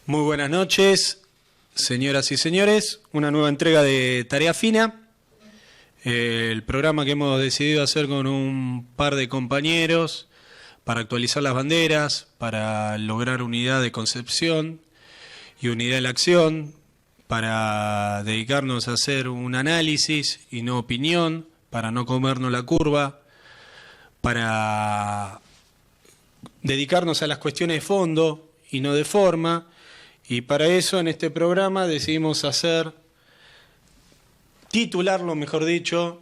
Muy buenas noches, señoras y señores. Una nueva entrega de Tarea Fina, el programa que hemos decidido hacer con un par de compañeros para actualizar las banderas, para lograr unidad de concepción y unidad de la acción, para dedicarnos a hacer un análisis y no opinión, para no comernos la curva, para dedicarnos a las cuestiones de fondo y no de forma. Y para eso en este programa decidimos titularlo, mejor dicho,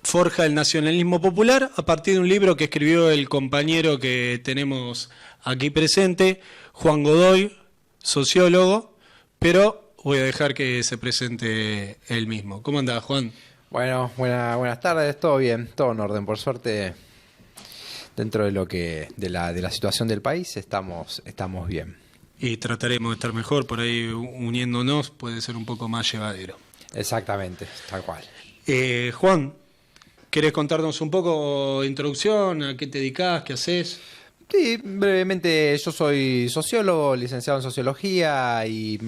Forja el Nacionalismo Popular, a partir de un libro que escribió el compañero que tenemos aquí presente, Juan Godoy, sociólogo, pero voy a dejar que se presente él mismo. ¿Cómo andás, Juan? Bueno, buenas tardes, todo bien, todo en orden, por suerte. Dentro de lo que de la situación del país estamos bien. Y trataremos de estar mejor, por ahí uniéndonos puede ser un poco más llevadero. Exactamente, tal cual. Juan, ¿querés contarnos un poco de introducción? ¿A qué te dedicás? ¿Qué haces? Sí, brevemente, yo soy sociólogo, licenciado en sociología y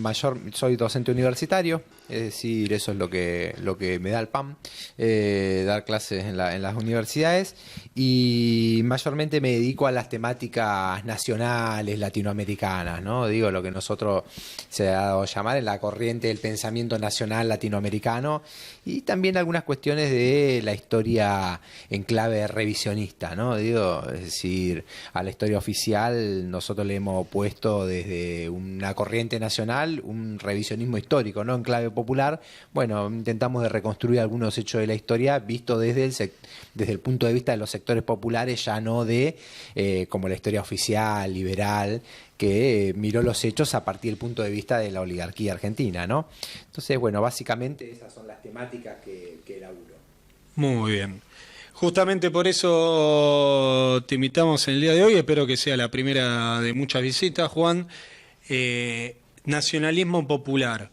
soy docente universitario, es decir, eso es lo que me da el pan, dar clases en las universidades, y mayormente me dedico a las temáticas nacionales, latinoamericanas, ¿no? Digo, lo que nosotros se ha dado a llamar en la corriente del pensamiento nacional latinoamericano, y también algunas cuestiones de la historia en clave revisionista, ¿no? Digo, es decir, a la historia oficial nosotros le hemos puesto desde una corriente nacional un revisionismo histórico, ¿no? En clave popular. Bueno, intentamos de reconstruir algunos hechos de la historia visto desde el punto de vista de los sectores populares, ya no de como la historia oficial, liberal, que miró los hechos a partir del punto de vista de la oligarquía argentina, ¿no? Entonces, bueno, básicamente esas son las temáticas que elaburo. Muy bien. Justamente por eso te invitamos en el día de hoy, espero que sea la primera de muchas visitas, Juan. Nacionalismo popular.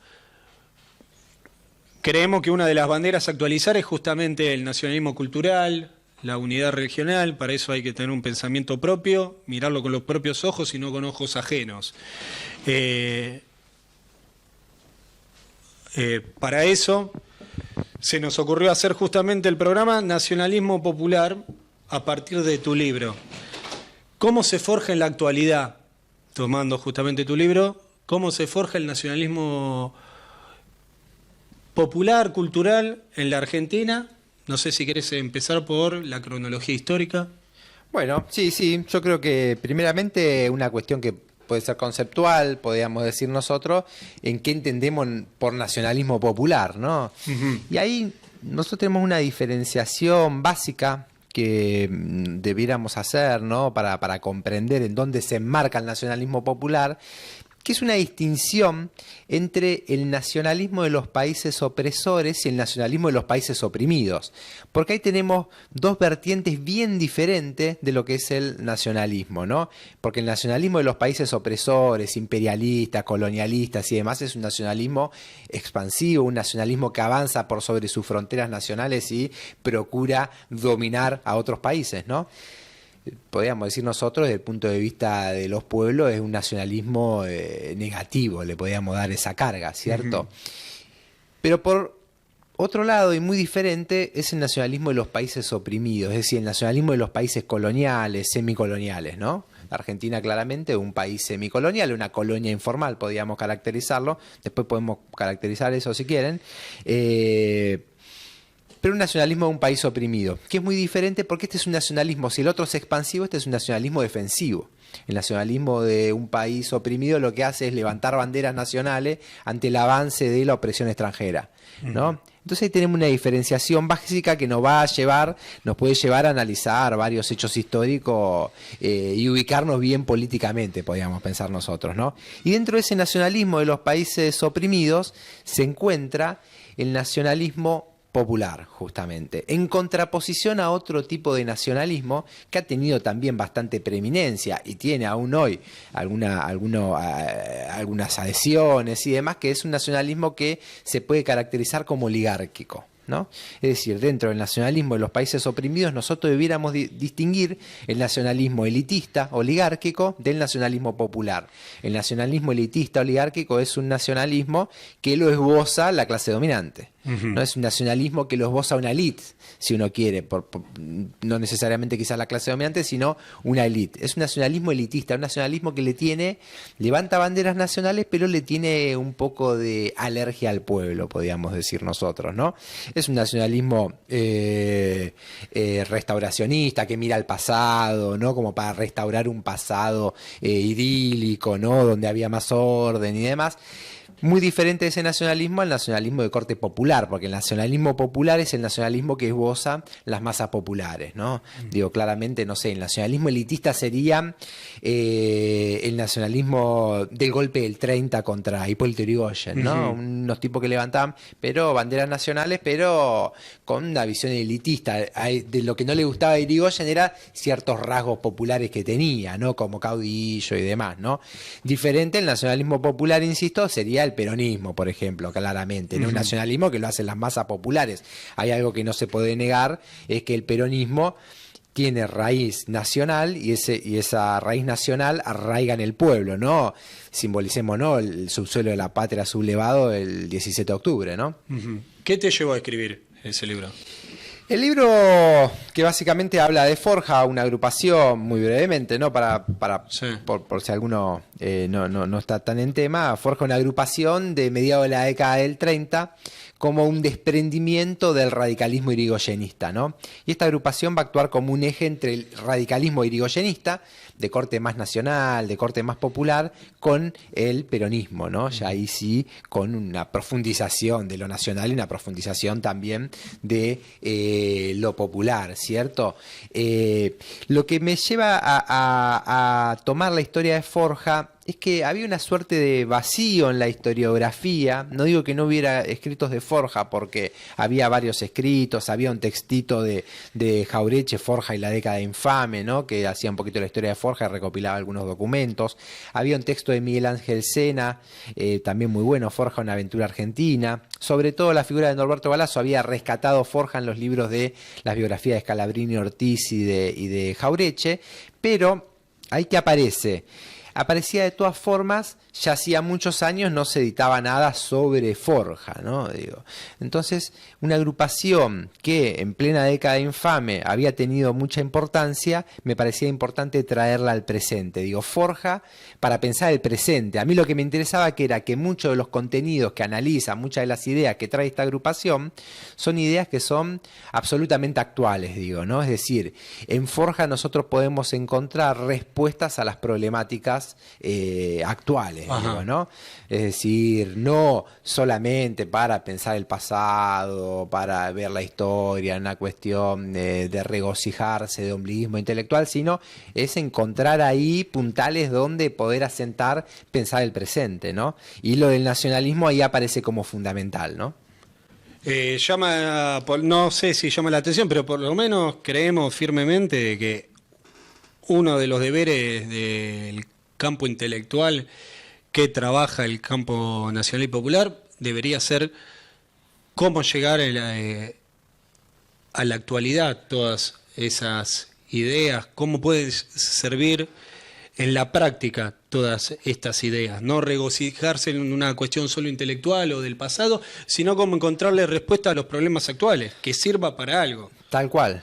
Creemos que una de las banderas a actualizar es justamente el nacionalismo cultural, la unidad regional. Para eso hay que tener un pensamiento propio, mirarlo con los propios ojos y no con ojos ajenos. Para eso se nos ocurrió hacer justamente el programa Nacionalismo Popular a partir de tu libro. ¿Cómo se forja en la actualidad? Tomando justamente tu libro, ¿cómo se forja el nacionalismo popular, cultural en la Argentina? No sé si querés empezar por la cronología histórica. Bueno, sí, yo creo que primeramente una cuestión que puede ser conceptual, podríamos decir nosotros, en qué entendemos por nacionalismo popular, ¿no? Uh-huh. Y ahí nosotros tenemos una diferenciación básica que debiéramos hacer, ¿no? Para comprender en dónde se enmarca el nacionalismo popular, que es una distinción entre el nacionalismo de los países opresores y el nacionalismo de los países oprimidos. Porque ahí tenemos dos vertientes bien diferentes de lo que es el nacionalismo, ¿no? Porque el nacionalismo de los países opresores, imperialistas, colonialistas y demás es un nacionalismo expansivo, un nacionalismo que avanza por sobre sus fronteras nacionales y procura dominar a otros países, ¿no? Podríamos decir nosotros, desde el punto de vista de los pueblos, es un nacionalismo negativo, le podríamos dar esa carga, ¿cierto? Uh-huh. Pero por otro lado, y muy diferente, es el nacionalismo de los países oprimidos, es decir, el nacionalismo de los países coloniales, semicoloniales, ¿no? La Argentina claramente es un país semicolonial, una colonia informal, podríamos caracterizarlo, después podemos caracterizar eso si quieren, pero un nacionalismo de un país oprimido, que es muy diferente porque este es un nacionalismo, si el otro es expansivo, este es un nacionalismo defensivo. El nacionalismo de un país oprimido lo que hace es levantar banderas nacionales ante el avance de la opresión extranjera, ¿no? Entonces ahí tenemos una diferenciación básica que nos puede llevar a analizar varios hechos históricos y ubicarnos bien políticamente, podríamos pensar nosotros, ¿no? Y dentro de ese nacionalismo de los países oprimidos se encuentra el nacionalismo popular, justamente, en contraposición a otro tipo de nacionalismo que ha tenido también bastante preeminencia y tiene aún hoy algunas adhesiones y demás, que es un nacionalismo que se puede caracterizar como oligárquico, ¿no? Es decir, dentro del nacionalismo de los países oprimidos nosotros debiéramos distinguir el nacionalismo elitista, oligárquico, del nacionalismo popular. El nacionalismo elitista, oligárquico es un nacionalismo que lo esboza la clase dominante. No es un nacionalismo que lo esboza una élite, si uno quiere, no necesariamente quizás la clase dominante, sino una élite. Es un nacionalismo elitista, un nacionalismo que levanta banderas nacionales, pero le tiene un poco de alergia al pueblo, podríamos decir nosotros, ¿no? Es un nacionalismo restauracionista, que mira al pasado, ¿no? Como para restaurar un pasado idílico, ¿no? Donde había más orden y demás. Muy diferente ese nacionalismo al nacionalismo de corte popular, porque el nacionalismo popular es el nacionalismo que esboza las masas populares, ¿no? Digo, claramente, no sé, el nacionalismo elitista sería el nacionalismo del golpe del 30 contra Hipólito Yrigoyen, ¿no? Unos tipos que levantaban banderas nacionales, pero con una visión elitista. De lo que no le gustaba a Yrigoyen era ciertos rasgos populares que tenía, ¿no? Como caudillo y demás, ¿no? Diferente, el nacionalismo popular, insisto, sería el peronismo, por ejemplo, claramente, ¿no? Un nacionalismo que lo hacen las masas populares. Hay algo que no se puede negar, es que el peronismo tiene raíz nacional y esa raíz nacional arraiga en el pueblo, ¿no? Simbolicemos, ¿no? El subsuelo de la patria sublevado el 17 de octubre, ¿no? ¿Qué te llevó a escribir ese libro? El libro que básicamente habla de Forja, una agrupación, muy brevemente, ¿no? Sí. Por si alguno no está tan en tema, Forja, una agrupación de mediados de la década del 30, como un desprendimiento del radicalismo irigoyenista, ¿no? Y esta agrupación va a actuar como un eje entre el radicalismo irigoyenista, de corte más nacional, de corte más popular, con el peronismo, ¿no? Ya ahí sí, con una profundización de lo nacional y una profundización también de lo popular, ¿cierto? Lo que me lleva a tomar la historia de Forja es que había una suerte de vacío en la historiografía. No digo que no hubiera escritos de Forja, porque había varios escritos, había un textito de Jauretche, Forja y la década infame, ¿no? Que hacía un poquito la historia de Forja y recopilaba algunos documentos. Había un texto de Miguel Ángel Sena, también muy bueno, Forja, una aventura argentina. Sobre todo la figura de Norberto Galazo había rescatado Forja en los libros de las biografías de Scalabrini, Ortiz y de Jauretche, pero ahí que aparecía de todas formas, ya hacía muchos años no se editaba nada sobre Forja, ¿no? Digo, entonces, una agrupación que en plena década infame había tenido mucha importancia, me parecía importante traerla al presente. Digo, Forja para pensar el presente. A mí lo que me interesaba era que muchos de los contenidos que analiza, muchas de las ideas que trae esta agrupación, son ideas que son absolutamente actuales, digo, ¿no? Es decir, en Forja nosotros podemos encontrar respuestas a las problemáticas actuales, digo, ¿no? Es decir, no solamente para pensar el pasado, para ver la historia, una cuestión de regocijarse, de ombliguismo intelectual, sino es encontrar ahí puntales donde poder asentar, pensar el presente, ¿no? Y lo del nacionalismo ahí aparece como fundamental, ¿no? No sé si llama la atención, pero por lo menos creemos firmemente que uno de los deberes del campo intelectual que trabaja el campo nacional y popular debería ser cómo llegar a la actualidad todas esas ideas, cómo puede servir en la práctica todas estas ideas, no regocijarse en una cuestión solo intelectual o del pasado, sino cómo encontrarle respuesta a los problemas actuales, que sirva para algo. Tal cual,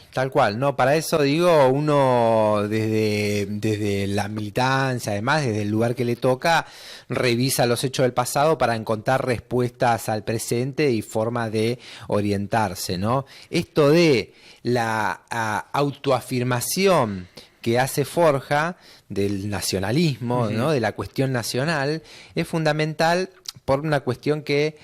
no, para eso digo, uno desde la militancia, además, desde el lugar que le toca, revisa los hechos del pasado para encontrar respuestas al presente y forma de orientarse, ¿no? Esto de la autoafirmación que hace Forja del nacionalismo, ¿no? De la cuestión nacional, es fundamental por una cuestión que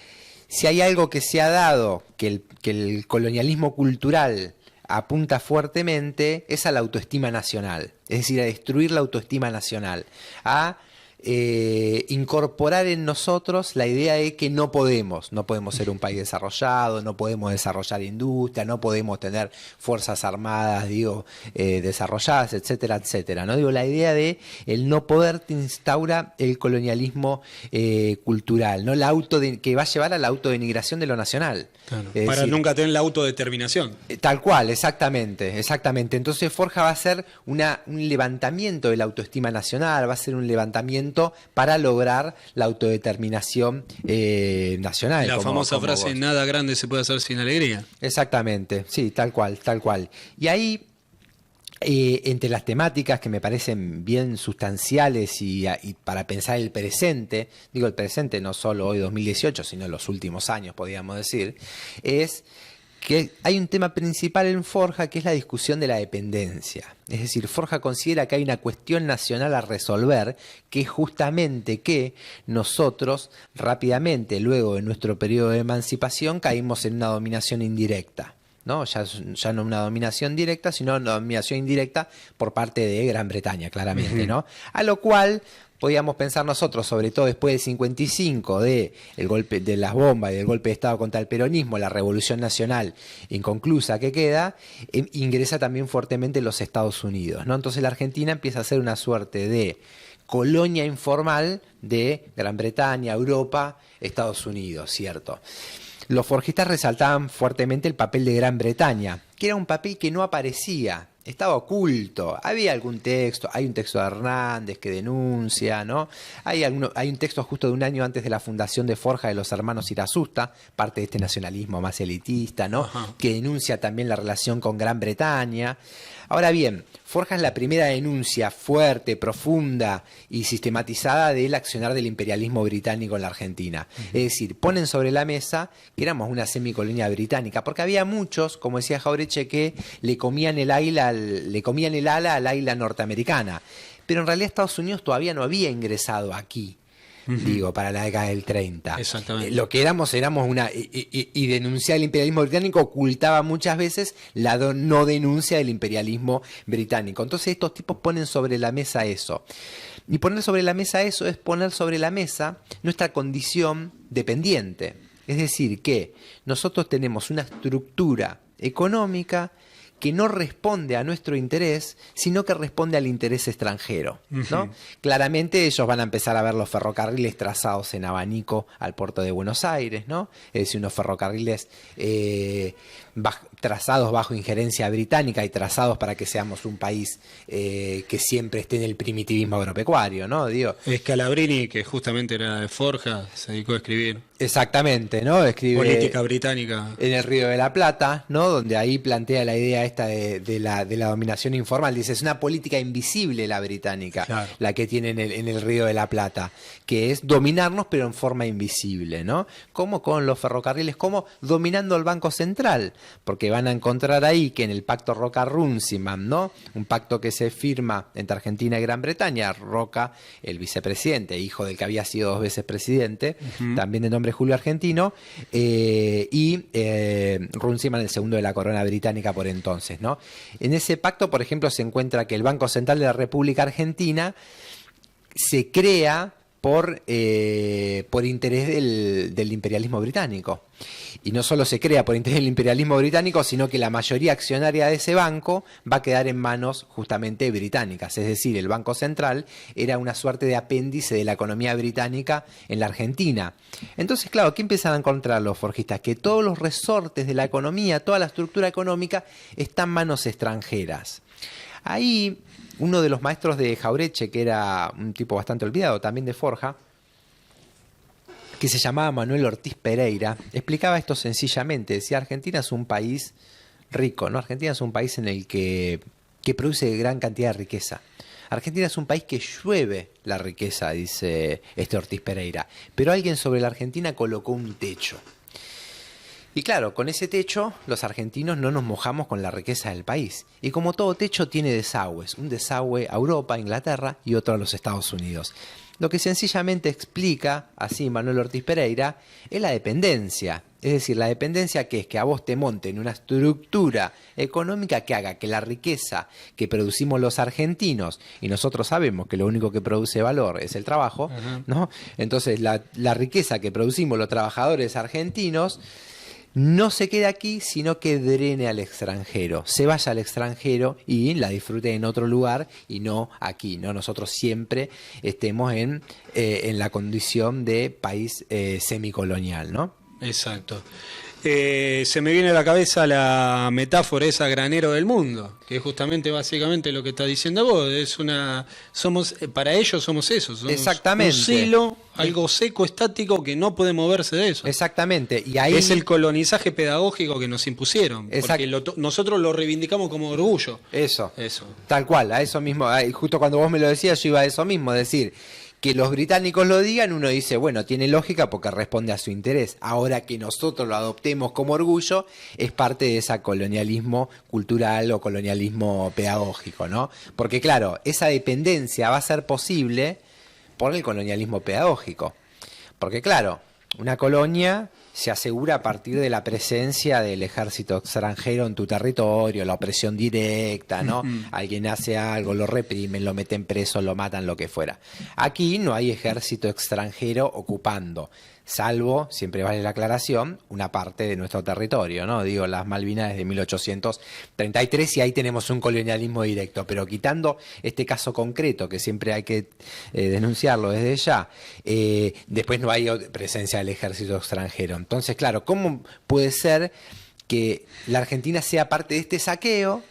si hay algo que se ha dado, que el colonialismo cultural apunta fuertemente, es a la autoestima nacional, es decir, a destruir la autoestima nacional, a incorporar en nosotros la idea de que no podemos ser un país desarrollado, no podemos desarrollar industria, no podemos tener fuerzas armadas, desarrolladas, etcétera, etcétera, ¿no? La idea de el no poder te instaura el colonialismo cultural, ¿no? Que va a llevar a la autodenigración de lo nacional. Claro, para decir, nunca tener la autodeterminación. Tal cual, exactamente. Entonces Forja va a ser un levantamiento de la autoestima nacional, va a ser un levantamiento para lograr la autodeterminación nacional. La famosa frase, nada grande se puede hacer sin alegría. Exactamente, sí, tal cual. Y ahí, entre las temáticas que me parecen bien sustanciales y para pensar el presente, digo el presente no solo hoy 2018, sino en los últimos años, podríamos decir, es que hay un tema principal en Forja que es la discusión de la dependencia. Es decir, Forja considera que hay una cuestión nacional a resolver, que es justamente que nosotros rápidamente, luego de nuestro periodo de emancipación, caímos en una dominación indirecta. ¿No? Ya no una dominación directa, sino una dominación indirecta por parte de Gran Bretaña, claramente, ¿no? A lo cual podíamos pensar nosotros, sobre todo después del 55, del golpe de las bombas y del golpe de Estado contra el peronismo, la revolución nacional inconclusa que queda, ingresa también fuertemente los Estados Unidos, ¿no? Entonces la Argentina empieza a ser una suerte de colonia informal de Gran Bretaña, Europa, Estados Unidos, ¿cierto? Los forjistas resaltaban fuertemente el papel de Gran Bretaña, que era un papel que no aparecía, estaba oculto. Había algún texto, hay un texto de Hernández que denuncia, ¿no? Hay un texto justo de un año antes de la fundación de Forja de los hermanos Irasusta, parte de este nacionalismo más elitista, ¿no? Ajá. Que denuncia también la relación con Gran Bretaña. Ahora bien, Forja es la primera denuncia fuerte, profunda y sistematizada del accionar del imperialismo británico en la Argentina. Es decir, ponen sobre la mesa que éramos una semicolonia británica, porque había muchos, como decía Jauretche, que le comían el ala al águila norteamericana. Pero en realidad Estados Unidos todavía no había ingresado aquí. Para la década del 30. Exactamente. Lo que éramos una... Y denunciar el imperialismo británico ocultaba muchas veces la no denuncia del imperialismo británico. Entonces estos tipos ponen sobre la mesa eso. Y poner sobre la mesa eso es poner sobre la mesa nuestra condición dependiente. Es decir, que nosotros tenemos una estructura económica que no responde a nuestro interés, sino que responde al interés extranjero, ¿no? Claramente ellos van a empezar a ver los ferrocarriles trazados en abanico al puerto de Buenos Aires, ¿no? Es decir, unos ferrocarriles trazados bajo injerencia británica y trazados para que seamos un país que siempre esté en el primitivismo agropecuario, ¿no? Scalabrini, que justamente era de Forja, se dedicó a escribir. Exactamente, ¿no? Escribe Política británica. En el Río de la Plata, ¿no? Donde ahí plantea la idea esta de la dominación informal. Dice, es una política invisible la británica, claro, la que tiene en el Río de la Plata, que es dominarnos pero en forma invisible, ¿no? Como con los ferrocarriles, como dominando el Banco Central, porque van a encontrar ahí que en el pacto Roca-Runciman, ¿no? Un pacto que se firma entre Argentina y Gran Bretaña, Roca, el vicepresidente, hijo del que había sido 2 veces presidente, también de nombre Julio Argentino, y Runciman, el segundo de la corona británica por entonces, ¿no? En ese pacto, por ejemplo, se encuentra que el Banco Central de la República Argentina se crea por interés del imperialismo británico. Y no solo se crea por interés del imperialismo británico, sino que la mayoría accionaria de ese banco va a quedar en manos justamente británicas. Es decir, el Banco Central era una suerte de apéndice de la economía británica en la Argentina. Entonces, claro, ¿qué empiezan a encontrar los forjistas? Que todos los resortes de la economía, toda la estructura económica está en manos extranjeras. Ahí, uno de los maestros de Jauretche, que era un tipo bastante olvidado, también de Forja, que se llamaba Manuel Ortiz Pereira, explicaba esto sencillamente. Decía, Argentina es un país rico, ¿no? Argentina es un país en el que produce gran cantidad de riqueza. Argentina es un país que llueve la riqueza, dice Ortiz Pereira. Pero alguien sobre la Argentina colocó un techo. Y claro, con ese techo los argentinos no nos mojamos con la riqueza del país. Y como todo techo tiene desagües, un desagüe a Europa, a Inglaterra y otro a los Estados Unidos. Lo que sencillamente explica, así Manuel Ortiz Pereira, es la dependencia Es decir, la dependencia, que es que a vos te monten una estructura económica que haga que la riqueza que producimos los argentinos, y nosotros sabemos que lo único que produce valor es el trabajo, ¿no? Entonces la riqueza que producimos los trabajadores argentinos no se quede aquí, sino que drene al extranjero, se vaya al extranjero y la disfrute en otro lugar y no aquí, ¿no? Nosotros siempre estemos en la condición de país semicolonial, ¿no? Exacto. Se me viene a la cabeza la metáfora esa granero del mundo, que es justamente básicamente lo que está diciendo vos. Para ellos somos eso, somos exactamente un silo, algo seco, estático, que no puede moverse de eso. Exactamente. Y ahí es el colonizaje pedagógico que nos impusieron, porque nosotros lo reivindicamos como orgullo. Eso. Tal cual, a eso mismo. Justo cuando vos me lo decías, yo iba a eso mismo, decir que los británicos lo digan, uno dice, bueno, tiene lógica porque responde a su interés. Ahora que nosotros lo adoptemos como orgullo, es parte de ese colonialismo cultural o colonialismo pedagógico, ¿no? Porque claro, esa dependencia va a ser posible por el colonialismo pedagógico. Porque claro, una colonia se asegura a partir de la presencia del ejército extranjero en tu territorio, la opresión directa, ¿no? Alguien hace algo, lo reprimen, lo meten preso, lo matan, lo que fuera. Aquí no hay ejército extranjero ocupando, salvo, siempre vale la aclaración, una parte de nuestro territorio, ¿no? Digo, las Malvinas desde 1833 y ahí tenemos un colonialismo directo, pero quitando este caso concreto, que siempre hay que denunciarlo desde ya, después no hay presencia del ejército extranjero. Entonces, claro, ¿cómo puede ser que la Argentina sea parte de este saqueo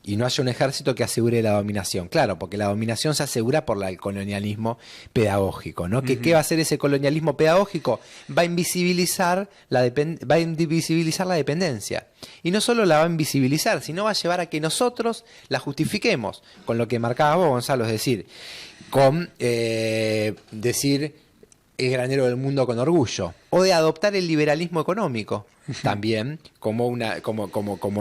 y no haya un ejército que asegure la dominación? Claro, porque la dominación se asegura por el colonialismo pedagógico, ¿no? ¿Qué va a hacer ese colonialismo pedagógico? Va a invisibilizar la dependencia. Y no solo la va a invisibilizar, sino va a llevar a que nosotros la justifiquemos con lo que marcabas vos, Gonzalo, es decir, con decir es granero del mundo con orgullo, o de adoptar el liberalismo económico también como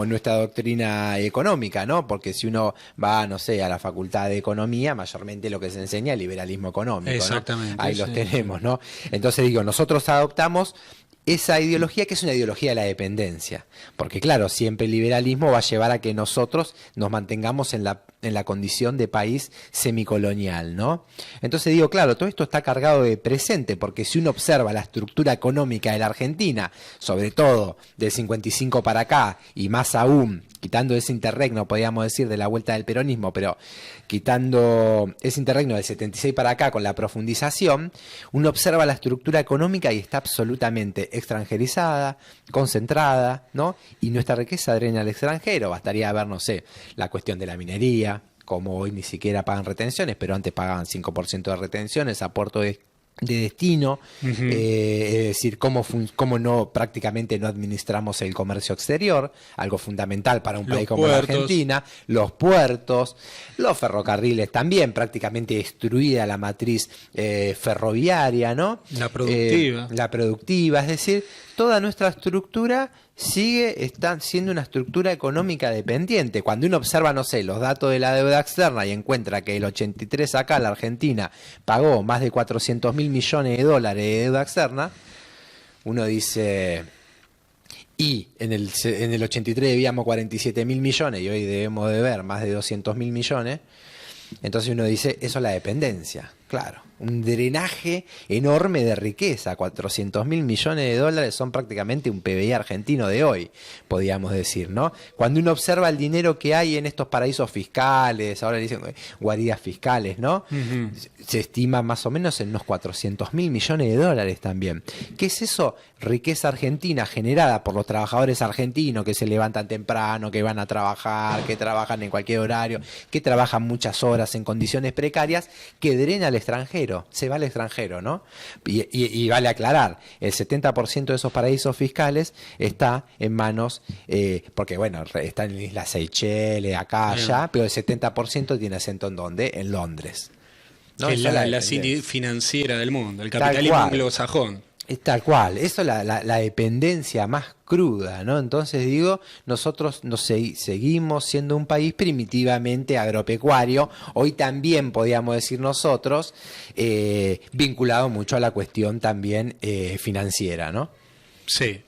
nuestra doctrina económica, ¿no? Porque si uno va, no sé, a la facultad de economía, mayormente lo que se enseña es liberalismo económico, exactamente, ¿no? Ahí los tenemos, ¿no? Entonces digo, nosotros adoptamos esa ideología que es una ideología de la dependencia, porque claro, siempre el liberalismo va a llevar a que nosotros nos mantengamos en la condición de país semicolonial, ¿no? Entonces digo, claro, todo esto está cargado de presente, porque si uno observa la estructura económica de la Argentina, sobre todo del 55 para acá, y más aún, quitando ese interregno, podríamos decir, de la vuelta del peronismo, pero quitando ese interregno del 76 para acá con la profundización, uno observa la estructura económica y está absolutamente extranjerizada, concentrada, ¿no? Y nuestra riqueza drena al extranjero. Bastaría ver, no sé, la cuestión de la minería, como hoy ni siquiera pagan retenciones, pero antes pagaban 5% de retenciones, aporto de destino, es decir, cómo prácticamente no administramos el comercio exterior, algo fundamental para un país como la Argentina, los puertos, los ferrocarriles también, prácticamente destruida la matriz ferroviaria, ¿no? La productiva, es decir, toda nuestra estructura está siendo una estructura económica dependiente. Cuando uno observa, no sé, los datos de la deuda externa y encuentra que el 83 acá la Argentina pagó más de 400.000 millones de dólares de deuda externa, uno dice, y en el 83 debíamos 47.000 millones y hoy debemos deber más de 200.000 millones, entonces uno dice, eso es la dependencia, claro. Un drenaje enorme de riqueza, 400.000 millones de dólares son prácticamente un PBI argentino de hoy, podríamos decir, ¿no? Cuando uno observa el dinero que hay en estos paraísos fiscales, ahora le dicen guaridas fiscales, ¿no? Se estima más o menos en unos 400.000 millones de dólares también. ¿Qué es eso? Riqueza argentina generada por los trabajadores argentinos que se levantan temprano, que van a trabajar, que trabajan en cualquier horario, que trabajan muchas horas en condiciones precarias, que drena al extranjero. Se va al extranjero, ¿no? Y vale aclarar, el 70% de esos paraísos fiscales está en manos, porque bueno, está en Islas Seychelles, acá, allá, pero el 70% tiene acento en ¿dónde? En Londres, ¿no? Que es la financiera del mundo, el capitalismo anglosajón. Es tal cual, eso es la dependencia más cruda, ¿no? Entonces digo, nosotros seguimos siendo un país primitivamente agropecuario, hoy también podríamos decir nosotros, vinculado mucho a la cuestión también financiera, ¿no? Sí.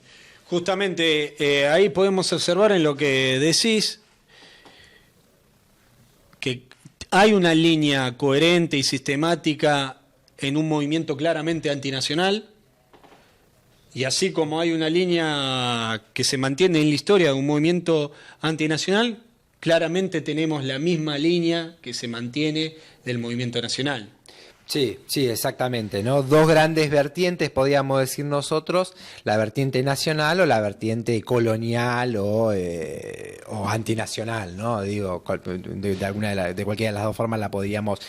Justamente ahí podemos observar en lo que decís que hay una línea coherente y sistemática en un movimiento claramente antinacional, y así como hay una línea que se mantiene en la historia de un movimiento antinacional, claramente tenemos la misma línea que se mantiene del movimiento nacional. Sí, sí, exactamente, ¿no? Dos grandes vertientes, podríamos decir nosotros, la vertiente nacional o la vertiente colonial o antinacional, ¿no? Digo, de cualquiera de las dos formas la podríamos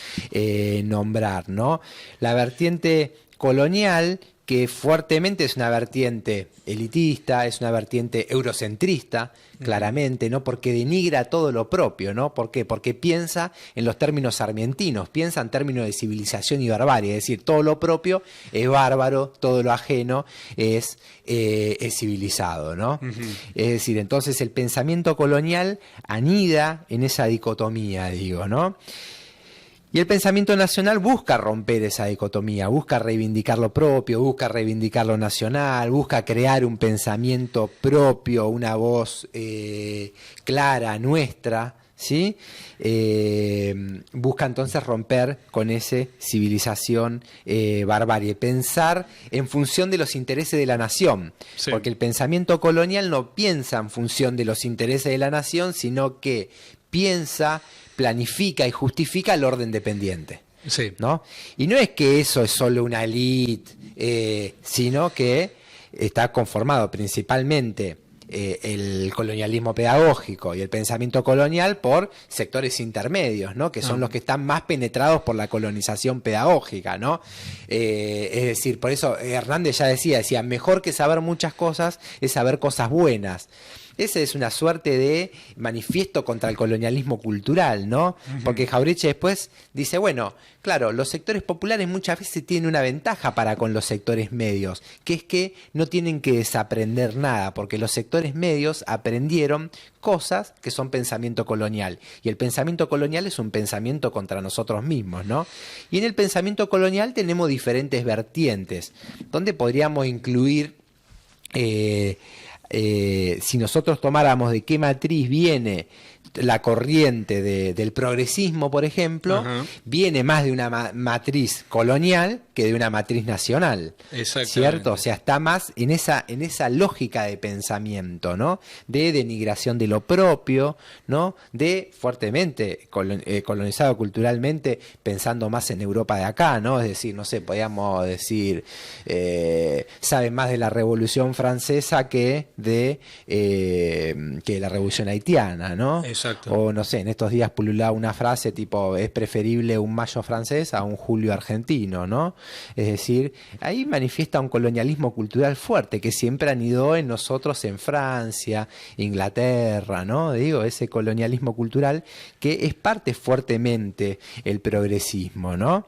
nombrar, ¿no? La vertiente colonial, que fuertemente es una vertiente elitista, es una vertiente eurocentrista, claramente, ¿no? Porque denigra todo lo propio, ¿no? ¿Por qué? Porque piensa en los términos sarmientinos, piensa en términos de civilización y barbarie, es decir, todo lo propio es bárbaro, todo lo ajeno es civilizado, ¿no? Es decir, entonces el pensamiento colonial anida en esa dicotomía, digo, ¿no? Y el pensamiento nacional busca romper esa dicotomía, busca reivindicar lo propio, busca reivindicar lo nacional, busca crear un pensamiento propio, una voz clara, nuestra, ¿sí? Busca entonces romper con esa civilización barbarie, pensar en función de los intereses de la nación, sí. Porque el pensamiento colonial no piensa en función de los intereses de la nación, sino que piensa, planifica y justifica el orden dependiente, sí. ¿No? Y no es que eso es solo una élite, sino que está conformado principalmente el colonialismo pedagógico y el pensamiento colonial por sectores intermedios, ¿no? Que son los que están más penetrados por la colonización pedagógica, ¿no? Es decir, por eso Hernández ya decía, mejor que saber muchas cosas es saber cosas buenas. Ese es una suerte de manifiesto contra el colonialismo cultural, ¿no? Porque Jauretche después dice, bueno, claro, los sectores populares muchas veces tienen una ventaja para con los sectores medios, que es que no tienen que desaprender nada, porque los sectores medios aprendieron cosas que son pensamiento colonial, y el pensamiento colonial es un pensamiento contra nosotros mismos, ¿no? Y en el pensamiento colonial tenemos diferentes vertientes, donde podríamos incluir... si nosotros tomáramos de qué matriz viene la corriente del progresismo, por ejemplo, viene más de una matriz colonial que de una matriz nacional, ¿cierto? O sea, está más en esa lógica de pensamiento, ¿no? De denigración de lo propio, ¿no? De fuertemente colonizado culturalmente, pensando más en Europa de acá, ¿no? Es decir, no sé, podríamos decir, sabe más de la Revolución Francesa que de la Revolución Haitiana, ¿no? Exacto. O no sé, en estos días pululaba una frase tipo, es preferible un mayo francés a un julio argentino, ¿no? Es decir, ahí manifiesta un colonialismo cultural fuerte que siempre anidó en nosotros en Francia, Inglaterra, ¿no? Digo, ese colonialismo cultural que es parte fuertemente el progresismo, ¿no?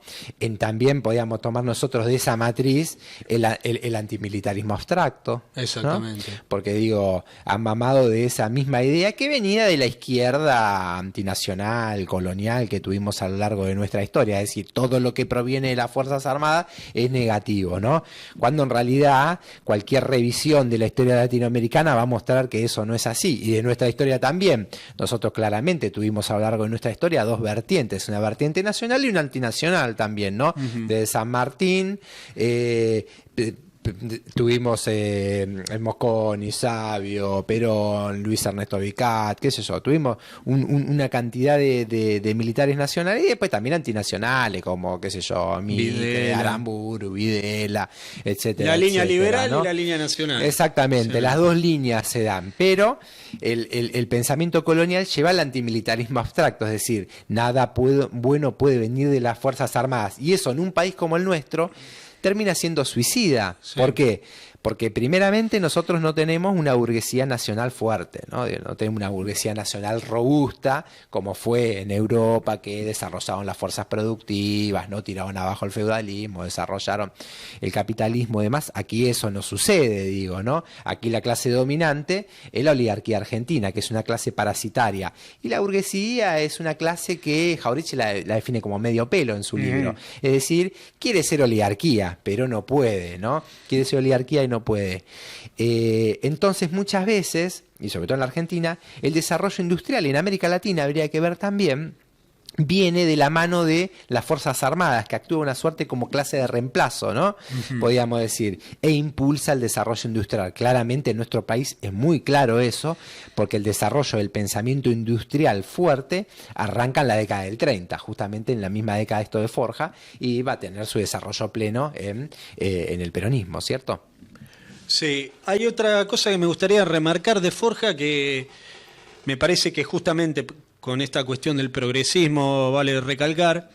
También podíamos tomar nosotros de esa matriz el antimilitarismo abstracto. Exactamente. ¿No? Porque digo, han mamado de esa misma idea que venía de la izquierda antinacional, colonial que tuvimos a lo largo de nuestra historia, es decir, todo lo que proviene de las Fuerzas Armadas es negativo, ¿no? Cuando en realidad cualquier revisión de la historia latinoamericana va a mostrar que eso no es así, y de nuestra historia también. Nosotros claramente tuvimos a lo largo de nuestra historia dos vertientes, una vertiente nacional y una antinacional también, ¿no? De San Martín, tuvimos Mosconi, Sabio, Perón, Luis Ernesto Vicat, qué sé yo, tuvimos una cantidad de militares nacionales y después también antinacionales, como, qué sé yo, Mitre, Aramburu, Videla, etcétera. La línea liberal, ¿no? Y la línea nacional. Exactamente, sí. Las dos líneas se dan, pero el pensamiento colonial lleva al antimilitarismo abstracto, es decir, nada bueno puede venir de las Fuerzas Armadas, y eso en un país como el nuestro termina siendo suicida. Sí. ¿Por qué? Porque primeramente nosotros no tenemos una burguesía nacional fuerte, ¿no? No tenemos una burguesía nacional robusta como fue en Europa, que desarrollaron las fuerzas productivas, no tiraron abajo el feudalismo, desarrollaron el capitalismo y demás. Aquí eso no sucede, digo, ¿no? Aquí la clase dominante es la oligarquía argentina, que es una clase parasitaria, y la burguesía es una clase que Jauretche la define como medio pelo en su libro. Es decir, quiere ser oligarquía, pero no puede, ¿no? Quiere ser oligarquía y y no puede. Entonces muchas veces, y sobre todo en la Argentina, el desarrollo industrial en América Latina habría que ver también, viene de la mano de las Fuerzas Armadas, que actúa una suerte como clase de reemplazo, ¿no? Podríamos decir, e impulsa el desarrollo industrial. Claramente en nuestro país es muy claro eso, porque el desarrollo del pensamiento industrial fuerte arranca en la década del 30, justamente en la misma década esto de Forja, y va a tener su desarrollo pleno en el peronismo, ¿cierto? Sí, hay otra cosa que me gustaría remarcar de Forja, que me parece que justamente con esta cuestión del progresismo vale recalcar,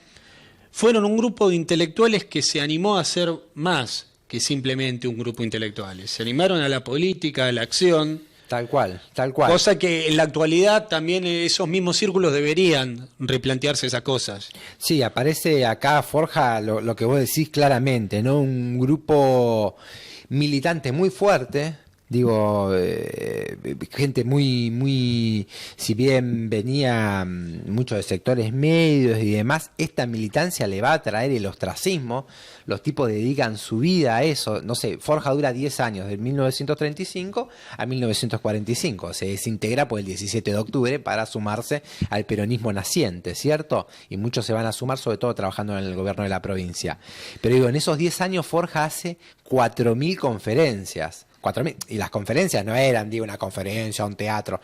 fueron un grupo de intelectuales que se animó a ser más que simplemente un grupo de intelectuales. Se animaron a la política, a la acción. Tal cual, tal cual. Cosa que en la actualidad también esos mismos círculos deberían replantearse esas cosas. Sí, aparece acá Forja lo que vos decís claramente, ¿no? Un grupo militante muy fuerte. Digo, gente muy, si bien venía muchos de sectores medios y demás, esta militancia le va a traer el ostracismo. Los tipos dedican su vida a eso. No sé, Forja dura 10 años, de 1935 a 1945. Se desintegra por el 17 de octubre para sumarse al peronismo naciente, ¿cierto? Y muchos se van a sumar, sobre todo trabajando en el gobierno de la provincia. Pero digo, en esos 10 años Forja hace 4.000 conferencias. 4.000, y las conferencias no eran, digo, una conferencia, un teatro.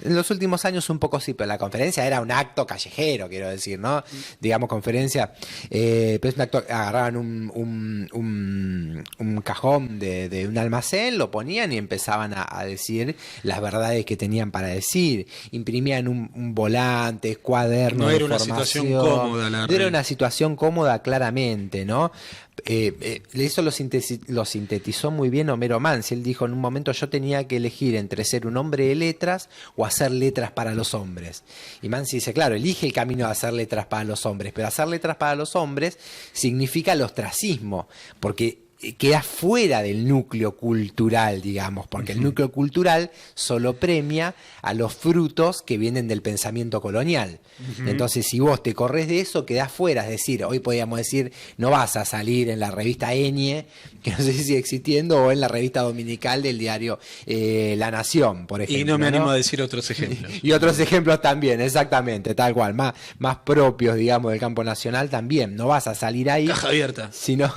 En los últimos años un poco sí, pero la conferencia era un acto callejero, quiero decir, ¿no? Digamos, conferencia, pero es un acto, agarraban un cajón de un almacén, lo ponían y empezaban a decir las verdades que tenían para decir. Imprimían un volante, cuadernos. No era una situación cómoda, no era una situación cómoda, claramente, ¿no? Eso lo sintetizó muy bien Homero Mansi. Él dijo en un momento: yo tenía que elegir entre ser un hombre de letras o hacer letras para los hombres. Y Mansi dice, claro, elige el camino de hacer letras para los hombres, pero hacer letras para los hombres significa el ostracismo, porque queda fuera del núcleo cultural, digamos, porque el núcleo cultural solo premia a los frutos que vienen del pensamiento colonial. Entonces, si vos te corres de eso, quedás fuera. Es decir, hoy podríamos decir, no vas a salir en la revista Eñe, que no sé si sigue existiendo, o en la revista dominical del diario La Nación, por ejemplo. Y no me animo a decir otros ejemplos. Y otros ejemplos también, exactamente, tal cual, más propios, digamos, del campo nacional también. No vas a salir ahí. Caja abierta. Sino,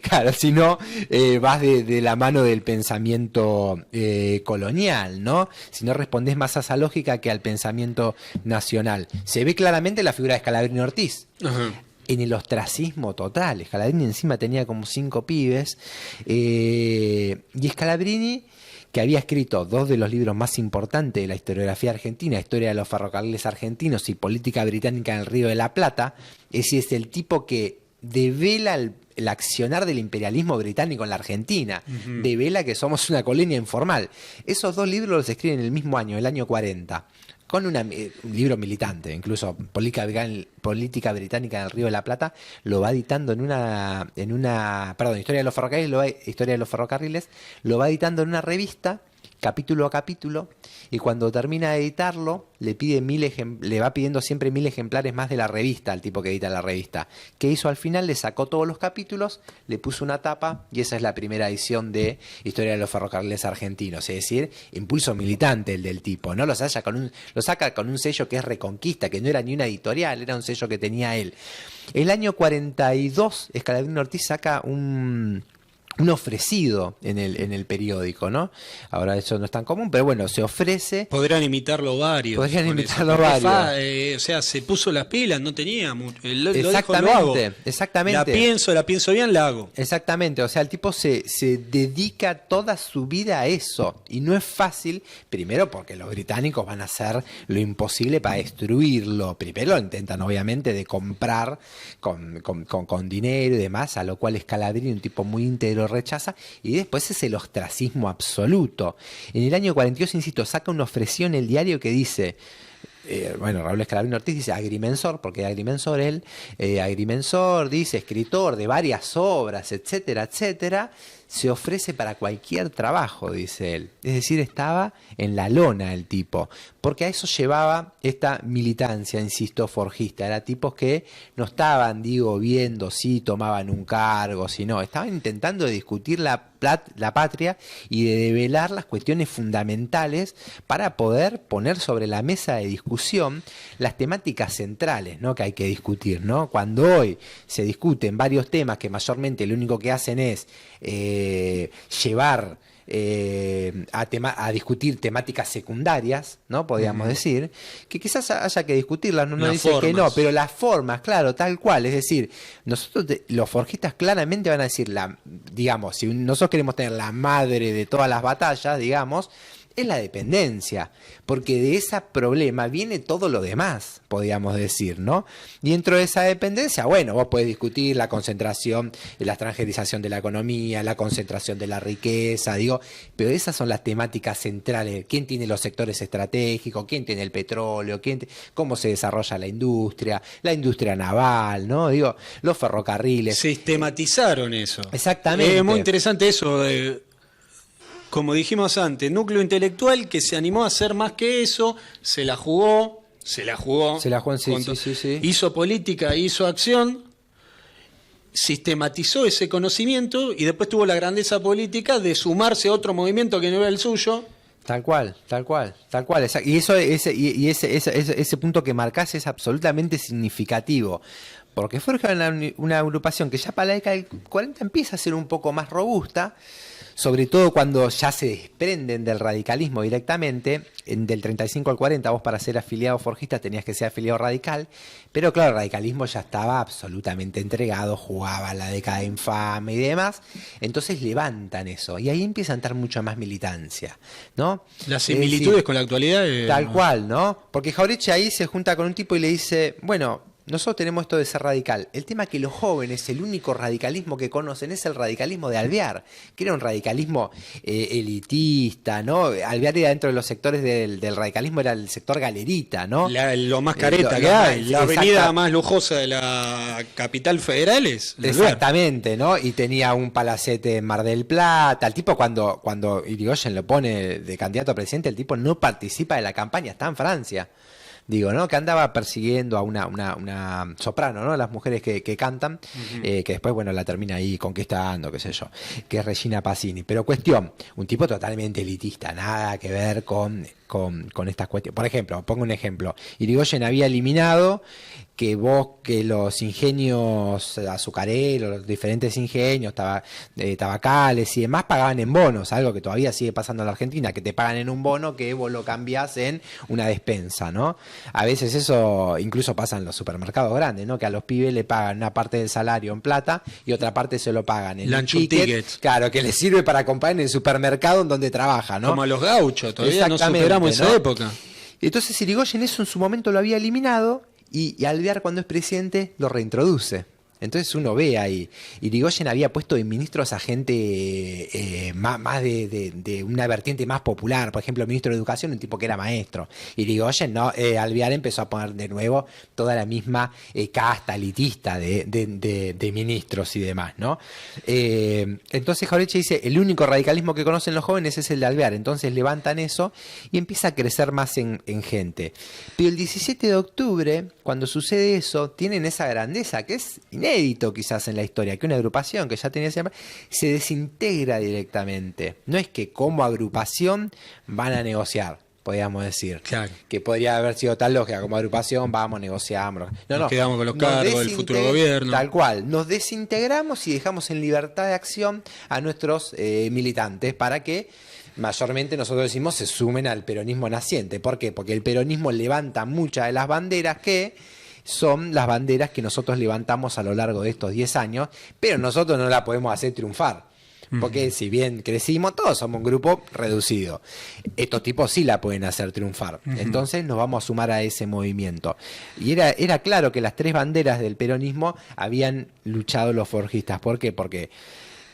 claro, sino vas de la mano del pensamiento colonial, ¿no? Si no respondés más a esa lógica que al pensamiento nacional. Se ve claramente la figura de Scalabrini Ortiz. Ajá. En el ostracismo total. Scalabrini encima tenía como 5 pibes. Y Scalabrini, que había escrito 2 de los libros más importantes de la historiografía argentina, Historia de los ferrocarriles argentinos y Política británica en el Río de la Plata, ese es el tipo que devela el accionar del imperialismo británico en la Argentina, devela que somos una colonia informal. Esos 2 libros los escriben en el mismo año, el año 40, con un libro militante, incluso Política británica en el Río de la Plata, lo va editando Historia de los ferrocarriles, lo va editando en una revista, capítulo a capítulo, y cuando termina de editarlo le va pidiendo siempre 1000 ejemplares más de la revista al tipo que edita la revista. ¿Qué hizo al final? Le sacó todos los capítulos, le puso una tapa, y esa es la primera edición de Historia de los ferrocarriles argentinos. Es decir, impulso militante el del tipo, ¿no? Lo saca con un sello que es Reconquista, que no era ni una editorial, era un sello que tenía él. El año 42 Scalabrini Ortiz saca un ofrecido en el periódico, ¿no? Ahora eso no es tan común, pero bueno, se ofrece. Podrían imitarlo varios. O sea, se puso las pilas, no tenía mucho. Exactamente. La pienso bien, la hago. Exactamente, o sea, el tipo se dedica toda su vida a eso. Y no es fácil, primero porque los británicos van a hacer lo imposible para destruirlo. Primero lo intentan, obviamente, de comprar con dinero y demás, a lo cual Scalabrini, un tipo muy íntegro, rechaza, y después es el ostracismo absoluto. En el año 42, insisto, saca una ofreció en el diario que dice, Raúl Scalabrini Ortiz dice agrimensor, porque era agrimensor él, agrimensor, dice escritor de varias obras, etcétera, etcétera, se ofrece para cualquier trabajo, dice él. Es decir, estaba en la lona el tipo, porque a eso llevaba esta militancia, insisto, forjista. Era tipos que no estaban, viendo si tomaban un cargo, si no, estaban intentando discutir la patria y de develar las cuestiones fundamentales para poder poner sobre la mesa de discusión las temáticas centrales, ¿no?, que hay que discutir, ¿no? Cuando hoy se discuten varios temas que mayormente lo único que hacen es llevar a discutir temáticas secundarias, ¿no? Podríamos decir, que quizás haya que discutirlas, no dice que no, pero las formas, claro, tal cual, es decir, nosotros los forjistas claramente van a decir, digamos, si nosotros queremos tener la madre de todas las batallas, digamos, es la dependencia, porque de ese problema viene todo lo demás, podríamos decir, ¿no? Y dentro de esa dependencia, bueno, vos podés discutir la concentración, la extranjerización de la economía, la concentración de la riqueza, pero esas son las temáticas centrales. ¿Quién tiene los sectores estratégicos? ¿Quién tiene el petróleo? ¿Cómo se desarrolla la industria naval, ¿no? Los ferrocarriles. Sistematizaron eso. Exactamente. Es muy interesante eso como dijimos antes, núcleo intelectual que se animó a hacer más que eso, se la jugó, sí, hizo política, hizo acción, sistematizó ese conocimiento y después tuvo la grandeza política de sumarse a otro movimiento que no era el suyo. Tal cual. Y ese punto que marcás es absolutamente significativo. Porque forja una agrupación que ya para la década del 40 empieza a ser un poco más robusta, sobre todo cuando ya se desprenden del radicalismo directamente. Del 35 al 40 vos para ser afiliado forjista tenías que ser afiliado radical, pero claro, el radicalismo ya estaba absolutamente entregado, jugaba la década infame y demás, entonces levantan eso y ahí empieza a entrar mucha más militancia, ¿no? Las similitudes con la actualidad. Tal cual, ¿no? Porque Jauretche ahí se junta con un tipo y le dice, bueno, nosotros tenemos esto de ser radical. El tema es que los jóvenes, el único radicalismo que conocen es el radicalismo de Alvear, que era un radicalismo elitista, ¿no? Alvear era dentro de los sectores del radicalismo, era el sector galerita, ¿no? Lo más careta que hay, la avenida más lujosa de la capital federal es Alvear. Exactamente, ¿no? Y tenía un palacete en Mar del Plata. El tipo cuando Irigoyen lo pone de candidato a presidente, el tipo no participa de la campaña, está en Francia. ¿No? Que andaba persiguiendo a una soprano, ¿no? Las mujeres que cantan, que después, bueno, la termina ahí conquistando, qué sé yo, que es Regina Pacini. Pero cuestión, un tipo totalmente elitista, nada que ver con estas cuestiones. Por ejemplo, pongo un ejemplo. Irigoyen había eliminado que los ingenios azucareros, los diferentes ingenios, tabacales y demás pagaban en bonos, algo que todavía sigue pasando en la Argentina, que te pagan en un bono que vos lo cambiás en una despensa, ¿no? A veces eso incluso pasa en los supermercados grandes, ¿no? Que a los pibes le pagan una parte del salario en plata y otra parte se lo pagan en un ticket. Claro, que les sirve para comprar en el supermercado en donde trabaja, ¿no? Como a los gauchos, todavía no superamos esa época. Entonces Irigoyen eso en su momento lo había eliminado y Alvear cuando es presidente lo reintroduce. Entonces uno ve ahí, Irigoyen había puesto de ministros a gente más de una vertiente más popular, por ejemplo, ministro de Educación, un tipo que era maestro. Irigoyen, no, Alvear empezó a poner de nuevo toda la misma casta elitista de ministros y demás, ¿no? Entonces Jauretche dice, el único radicalismo que conocen los jóvenes es el de Alvear, entonces levantan eso y empieza a crecer más en gente. Pero el 17 de octubre, cuando sucede eso, tienen esa grandeza que es inédito quizás en la historia, que una agrupación que ya tenía siempre se desintegra directamente. No es que como agrupación van a negociar, podríamos decir. Claro. Que podría haber sido tal lógica, como agrupación vamos, negociamos. Nos quedamos con los cargos del futuro gobierno. Tal cual, nos desintegramos y dejamos en libertad de acción a nuestros militantes para que mayormente nosotros decimos se sumen al peronismo naciente. ¿Por qué? Porque el peronismo levanta muchas de las banderas que son las banderas que nosotros levantamos a lo largo de estos 10 años, pero nosotros no la podemos hacer triunfar. Porque si bien crecimos, todos somos un grupo reducido. Estos tipos sí la pueden hacer triunfar. Entonces nos vamos a sumar a ese movimiento. Y era claro que las tres banderas del peronismo habían luchado los forjistas. ¿Por qué? Porque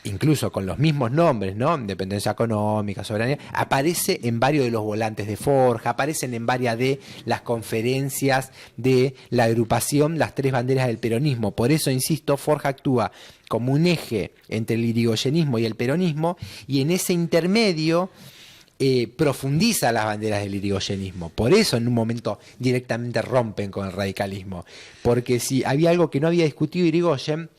incluso con los mismos nombres, ¿no? Independencia económica, soberanía, aparece en varios de los volantes de Forja, aparecen en varias de las conferencias de la agrupación Las Tres Banderas del Peronismo. Por eso, insisto, Forja actúa como un eje entre el irigoyenismo y el peronismo, y en ese intermedio profundiza las banderas del irigoyenismo. Por eso en un momento directamente rompen con el radicalismo, porque si había algo que no había discutido Irigoyen,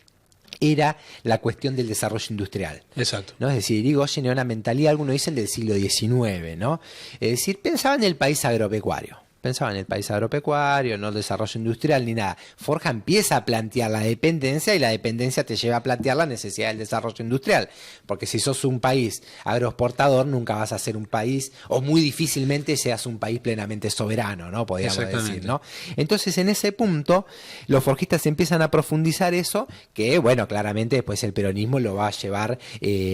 era la cuestión del desarrollo industrial. Exacto. ¿No? Es decir, Irigoyen era una mentalidad, algunos dicen, del siglo XIX, ¿no? Es decir, pensaba en el país agropecuario. Pensaba en el país agropecuario, no el desarrollo industrial ni nada. Forja empieza a plantear la dependencia, y la dependencia te lleva a plantear la necesidad del desarrollo industrial. Porque si sos un país agroexportador, nunca vas a ser un país, o muy difícilmente seas un país plenamente soberano, ¿no? Podríamos decir, ¿no? Entonces, en ese punto, los forjistas empiezan a profundizar eso, que, bueno, claramente después el peronismo lo va a llevar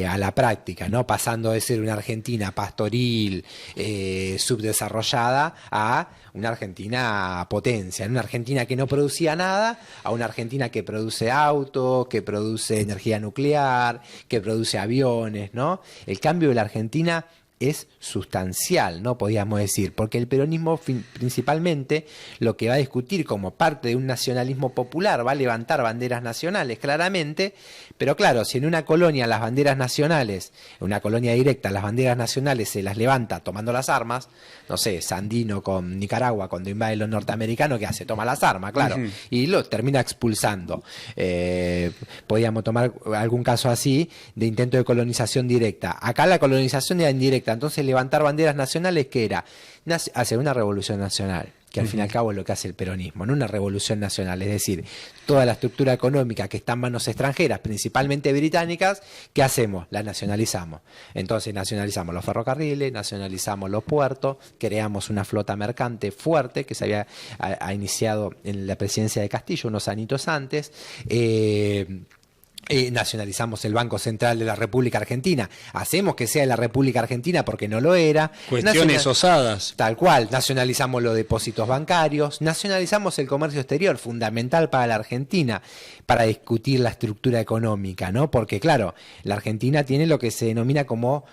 a la práctica, ¿no? Pasando de ser una Argentina pastoril, subdesarrollada, a una Argentina potencia, una Argentina que no producía nada, a una Argentina que produce autos, que produce energía nuclear, que produce aviones, ¿no? El cambio de la Argentina es sustancial, ¿no? Podríamos decir, porque el peronismo principalmente lo que va a discutir como parte de un nacionalismo popular, va a levantar banderas nacionales, claramente, pero claro, si en una colonia las banderas nacionales, en una colonia directa, las banderas nacionales se las levanta tomando las armas, no sé, Sandino con Nicaragua cuando invade los norteamericanos, ¿qué hace? Toma las armas, claro, y lo termina expulsando. Podríamos tomar algún caso así de intento de colonización directa. Acá la colonización era indirecta. Entonces, levantar banderas nacionales, ¿qué era? Hacer una revolución nacional, que al fin y al cabo es lo que hace el peronismo, no una revolución nacional, es decir, toda la estructura económica que está en manos extranjeras, principalmente británicas, ¿qué hacemos? La nacionalizamos. Entonces nacionalizamos los ferrocarriles, nacionalizamos los puertos, creamos una flota mercante fuerte que se había iniciado en la presidencia de Castillo unos añitos antes. Nacionalizamos el Banco Central de la República Argentina. Hacemos que sea de la República Argentina porque no lo era. Cuestiones osadas. Tal cual. Nacionalizamos los depósitos bancarios. Nacionalizamos el comercio exterior, fundamental para la Argentina, para discutir la estructura económica, ¿no? Porque, claro, la Argentina tiene lo que se denomina como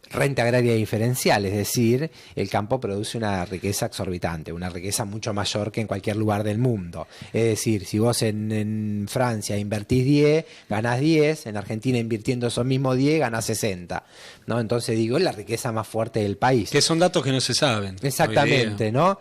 renta agraria diferencial, es decir, el campo produce una riqueza exorbitante, una riqueza mucho mayor que en cualquier lugar del mundo. Es decir, si vos en Francia invertís 10, ganás 10, en Argentina invirtiendo esos mismos 10, ganás 60, ¿no? Entonces digo, es la riqueza más fuerte del país. Que son datos que no se saben. Exactamente, ¿no?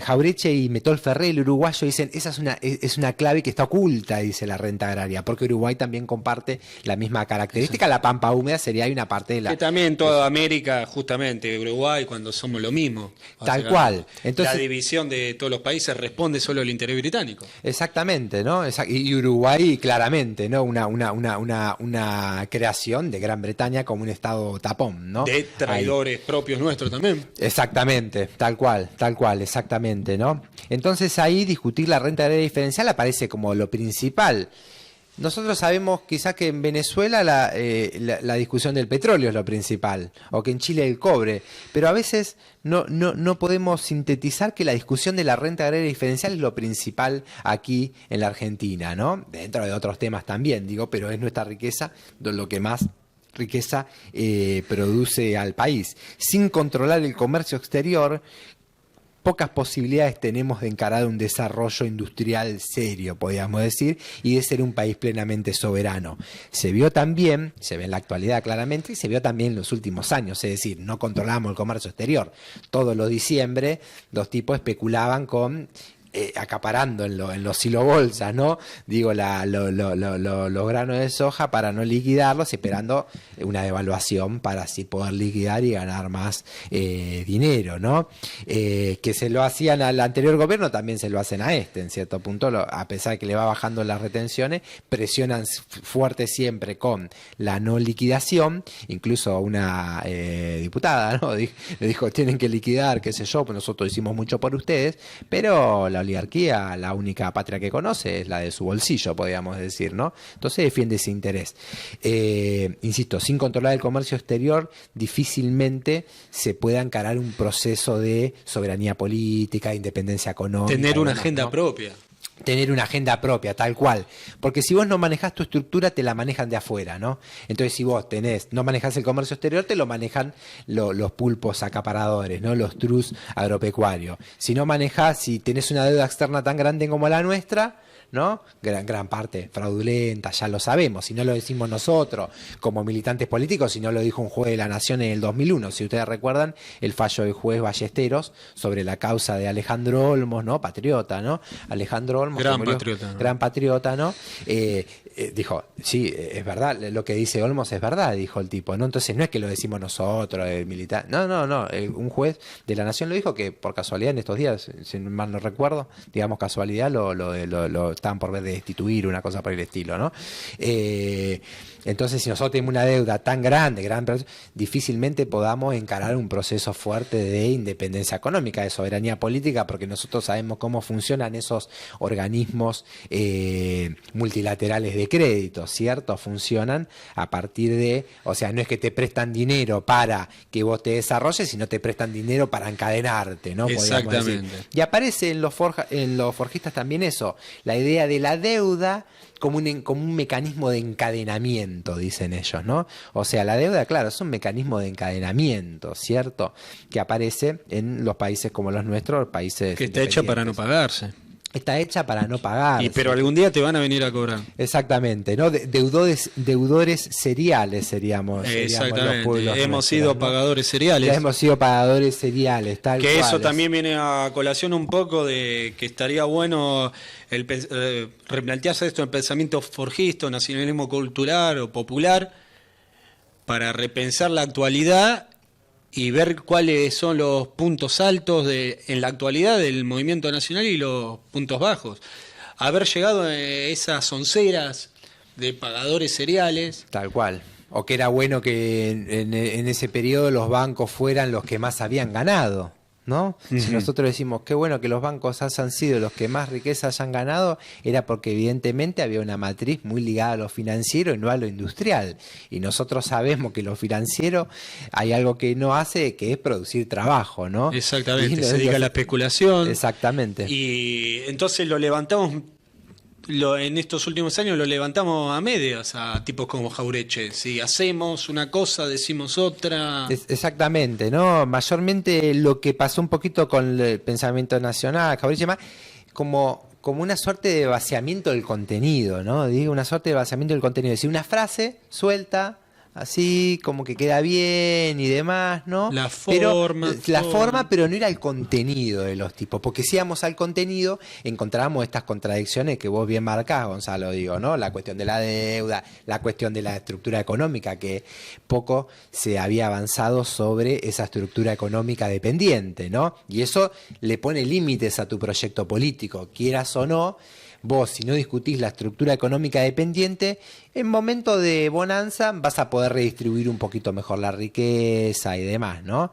Jauretche y Metol Ferré, el uruguayo, dicen, esa es una clave que está oculta, dice la renta agraria, porque Uruguay también comparte la misma característica, la pampa húmeda sería una parte de la... Que también toda América, justamente, Uruguay, cuando somos lo mismo. Tal cual. Entonces, la división de todos los países responde solo al interés británico. Exactamente, ¿no? Y Uruguay, claramente, ¿no? Una creación de Gran Bretaña como un estado tapón, ¿no? De traidores propios nuestros también. Exactamente, tal cual, exactamente, ¿no? Entonces ahí discutir la renta agraria diferencial aparece como lo principal. Nosotros sabemos quizás que en Venezuela la discusión del petróleo es lo principal, o que en Chile el cobre, pero a veces no podemos sintetizar que la discusión de la renta agraria diferencial es lo principal aquí en la Argentina, ¿no? Dentro de otros temas también, digo, pero es nuestra riqueza, lo que más riqueza produce al país. Sin controlar el comercio exterior, pocas posibilidades tenemos de encarar un desarrollo industrial serio, podríamos decir, y de ser un país plenamente soberano. Se vio también, se ve en la actualidad claramente, y se vio también en los últimos años, es decir, no controlamos el comercio exterior. Todos los diciembre los tipos especulaban con... acaparando en los silobolsas, ¿no? Digo, los granos de soja para no liquidarlos, esperando una devaluación para así poder liquidar y ganar más dinero, ¿no? Que se lo hacían al anterior gobierno, también se lo hacen a este, en cierto punto, a pesar de que le va bajando las retenciones, presionan fuerte siempre con la no liquidación. Incluso una diputada, ¿no? Le dijo, tienen que liquidar, qué sé yo, pues nosotros hicimos mucho por ustedes, pero la oligarquía, la única patria que conoce es la de su bolsillo, podríamos decir, ¿no? Entonces defiende ese interés. Insisto, sin controlar el comercio exterior, difícilmente se pueda encarar un proceso de soberanía política, de independencia económica. Tener una agenda propia. tener una agenda propia, tal cual. Porque si vos no manejás tu estructura, te la manejan de afuera, ¿no? Entonces, si vos no manejás el comercio exterior, te lo manejan los pulpos acaparadores, ¿no? Los trus agropecuarios. Si no manejás, si tenés una deuda externa tan grande como la nuestra, ¿no? Gran parte fraudulenta, ya lo sabemos, si no lo decimos nosotros como militantes políticos, si no lo dijo un juez de la Nación en el 2001, si ustedes recuerdan el fallo del juez Ballesteros sobre la causa de Alejandro Olmos, ¿no? Patriota, ¿no? Alejandro Olmos, gran patriota, ¿no? Dijo, sí, es verdad, lo que dice Olmos es verdad, dijo el tipo, ¿no? Entonces no es que lo decimos nosotros, el militar, no, un juez de la Nación lo dijo, que por casualidad en estos días, si mal no recuerdo, digamos casualidad, lo estaban por ver de destituir, una cosa por el estilo, ¿no? Entonces, si nosotros tenemos una deuda tan grande, difícilmente podamos encarar un proceso fuerte de independencia económica, de soberanía política, porque nosotros sabemos cómo funcionan esos organismos multilaterales de crédito, ¿cierto? Funcionan a partir de, o sea, no es que te prestan dinero para que vos te desarrolles, sino te prestan dinero para encadenarte, ¿no? Exactamente. Y aparece en los forjistas también eso, la idea de la deuda como un mecanismo de encadenamiento, dicen ellos, ¿no? O sea, la deuda, claro, es un mecanismo de encadenamiento, ¿cierto? Que aparece en los países como los nuestros, países que está hecha para no pagarse. Está hecha para no pagar. Pero algún día te van a venir a cobrar. Exactamente, ¿no? Deudores seriales seríamos. Exactamente. Hemos sido pagadores seriales. Ya hemos sido pagadores seriales, tal cual. Que eso también viene a colación un poco de que estaría bueno replantearse esto en pensamiento forjista, nacionalismo cultural o popular, para repensar la actualidad y ver cuáles son los puntos altos en la actualidad del movimiento nacional y los puntos bajos. Haber llegado a esas onceras de pagadores seriales. Tal cual. O que era bueno que en ese periodo los bancos fueran los que más habían ganado, ¿no? Uh-huh. Si nosotros decimos qué bueno que los bancos hayan sido los que más riqueza hayan ganado, era porque evidentemente había una matriz muy ligada a lo financiero y no a lo industrial. Y nosotros sabemos que lo financiero hay algo que no hace, que es producir trabajo, ¿no? Exactamente, se dedica a la especulación. Exactamente. Y entonces lo levantamos, en estos últimos años lo levantamos a medias a tipos como Jauretche. Si hacemos una cosa, decimos otra. Exactamente, ¿no? Mayormente lo que pasó un poquito con el pensamiento nacional, Jauretche más, como una suerte de vaciamiento del contenido, ¿no? Digo, una suerte de vaciamiento del contenido. Es decir, una frase suelta, así como que queda bien y demás, ¿no? La forma, pero no era el contenido de los tipos, porque si íbamos al contenido encontrábamos estas contradicciones que vos bien marcás, Gonzalo, digo, ¿no? La cuestión de la deuda, la cuestión de la estructura económica, que poco se había avanzado sobre esa estructura económica dependiente, ¿no? Y eso le pone límites a tu proyecto político, quieras o no. Vos, si no discutís la estructura económica dependiente, en momento de bonanza vas a poder redistribuir un poquito mejor la riqueza y demás, ¿no?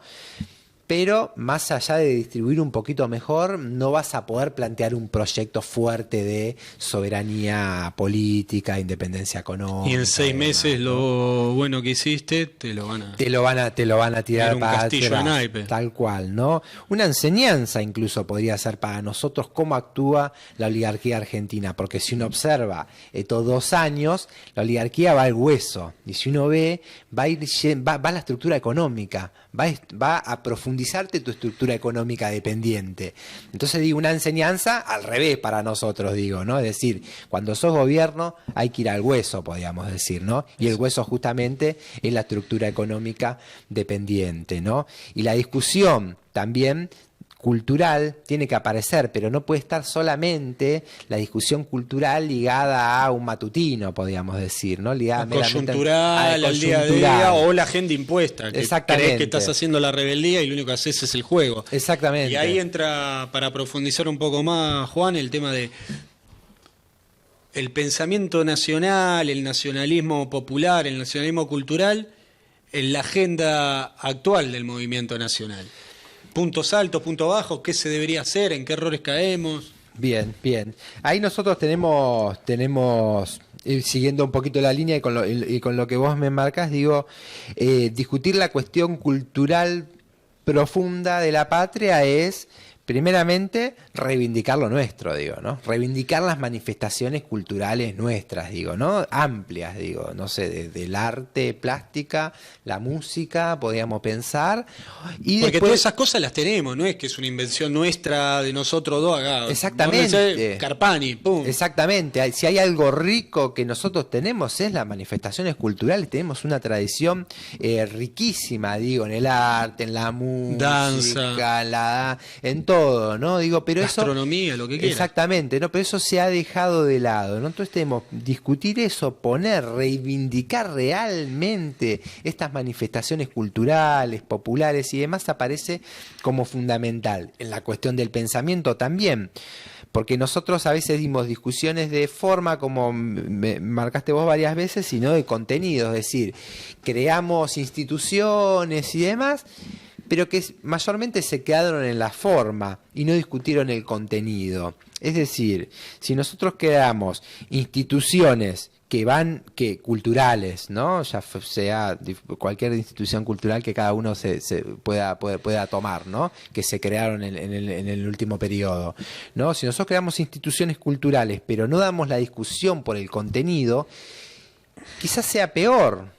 Pero más allá de distribuir un poquito mejor, no vas a poder plantear un proyecto fuerte de soberanía política, independencia económica. Y en 6 meses, ¿no? Lo bueno que hiciste, te lo van a tirar para un castillo de naipe. Tal cual, ¿no? Una enseñanza incluso podría ser para nosotros cómo actúa la oligarquía argentina, porque si uno observa estos 2 años, la oligarquía va al hueso, y si uno ve, va la estructura económica, va a profundizarte tu estructura económica dependiente. Entonces digo, una enseñanza al revés para nosotros, digo, ¿no? Es decir, cuando sos gobierno hay que ir al hueso, podríamos decir, ¿no? Y el hueso justamente es la estructura económica dependiente, ¿no? Y la discusión también cultural tiene que aparecer, pero no puede estar solamente la discusión cultural ligada a un matutino, podríamos decir, ¿no? Ligada coyuntural, al día a día, o la agenda impuesta, que crees que estás haciendo la rebeldía y lo único que haces es el juego. Exactamente. Y ahí entra, para profundizar un poco más, Juan, el tema de el pensamiento nacional, el nacionalismo popular, el nacionalismo cultural en la agenda actual del movimiento nacional. Puntos altos, puntos bajos, qué se debería hacer, en qué errores caemos. Bien. Ahí nosotros tenemos siguiendo un poquito la línea y con lo que vos me marcas, digo, discutir la cuestión cultural profunda de la patria es primeramente, reivindicar lo nuestro, digo, ¿no? Reivindicar las manifestaciones culturales nuestras, digo, ¿no? Amplias, digo, no sé, desde el arte, plástica, la música, podríamos pensar. Y porque después, todas esas cosas las tenemos, no es que es una invención nuestra de nosotros dos acá. exactamente. Carpani, pum. Exactamente. Si hay algo rico que nosotros tenemos es las manifestaciones culturales. Tenemos una tradición riquísima, digo, en el arte, en la música, danza, en todo, ¿no? Digo, pero gastronomía, lo que quiera. Exactamente, ¿no? Pero eso se ha dejado de lado, ¿no? Entonces tenemos que discutir eso, reivindicar realmente estas manifestaciones culturales, populares y demás, aparece como fundamental. En la cuestión del pensamiento también. Porque nosotros a veces dimos discusiones de forma, como me marcaste vos varias veces, sino de contenido, es decir, creamos instituciones y demás, pero que mayormente se quedaron en la forma y no discutieron el contenido. Es decir, si nosotros creamos instituciones culturales, ¿no? Ya sea cualquier institución cultural que cada uno se pueda tomar, ¿no? Que se crearon en el último periodo, ¿no? Si nosotros creamos instituciones culturales, pero no damos la discusión por el contenido, quizás sea peor.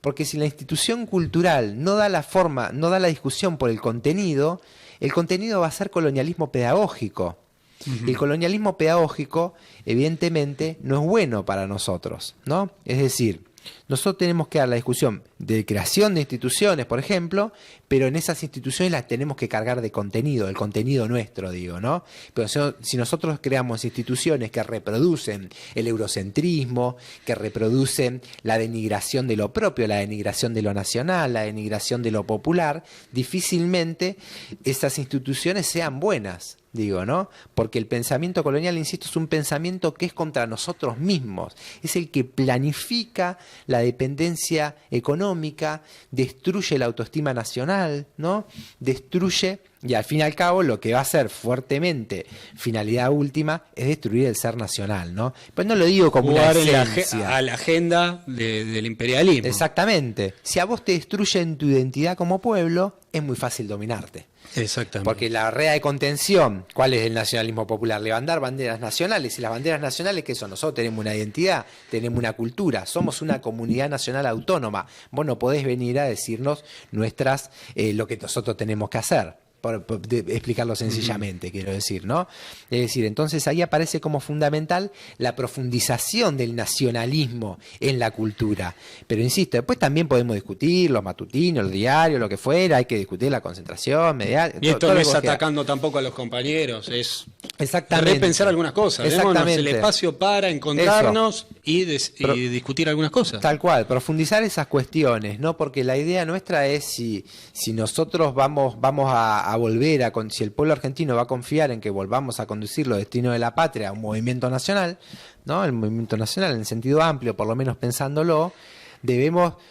Porque si la institución cultural no da la forma, no da la discusión por el contenido va a ser colonialismo pedagógico. Uh-huh. El colonialismo pedagógico, evidentemente, no es bueno para nosotros, ¿no? Es decir, nosotros tenemos que dar la discusión de creación de instituciones, por ejemplo, pero en esas instituciones las tenemos que cargar de contenido, el contenido nuestro, digo, ¿no? Pero si nosotros creamos instituciones que reproducen el eurocentrismo, que reproducen la denigración de lo propio, la denigración de lo nacional, la denigración de lo popular, difícilmente esas instituciones sean buenas. Digo, ¿no? Porque el pensamiento colonial, insisto, es un pensamiento que es contra nosotros mismos. Es el que planifica la dependencia económica, destruye la autoestima nacional, ¿no? Destruye, y al fin y al cabo lo que va a ser fuertemente finalidad última es destruir el ser nacional, ¿no? Pues no lo digo como jugar una esencia. a la agenda del imperialismo. Exactamente. Si a vos te destruyen tu identidad como pueblo, es muy fácil dominarte. Exactamente. Porque la red de contención, ¿cuál es el nacionalismo popular? Levantar banderas nacionales. Y las banderas nacionales, ¿qué son? Nosotros tenemos una identidad, tenemos una cultura, somos una comunidad nacional autónoma. Vos no podés venir a decirnos lo que nosotros tenemos que hacer. Por explicarlo sencillamente, quiero decir, ¿no? Es decir, entonces ahí aparece como fundamental la profundización del nacionalismo en la cultura. Pero insisto, después también podemos discutir los matutinos, los diarios, lo que fuera, hay que discutir la concentración, mediática. Y esto no es atacando tampoco a los compañeros, es exactamente repensar algunas cosas. Démonos el espacio para encontrarnos y discutir algunas cosas. Tal cual, profundizar esas cuestiones, ¿no? Porque la idea nuestra es si nosotros vamos a volver si el pueblo argentino va a confiar en que volvamos a conducir los destinos de la patria a un movimiento nacional, ¿no? El movimiento nacional en sentido amplio, por lo menos pensándolo,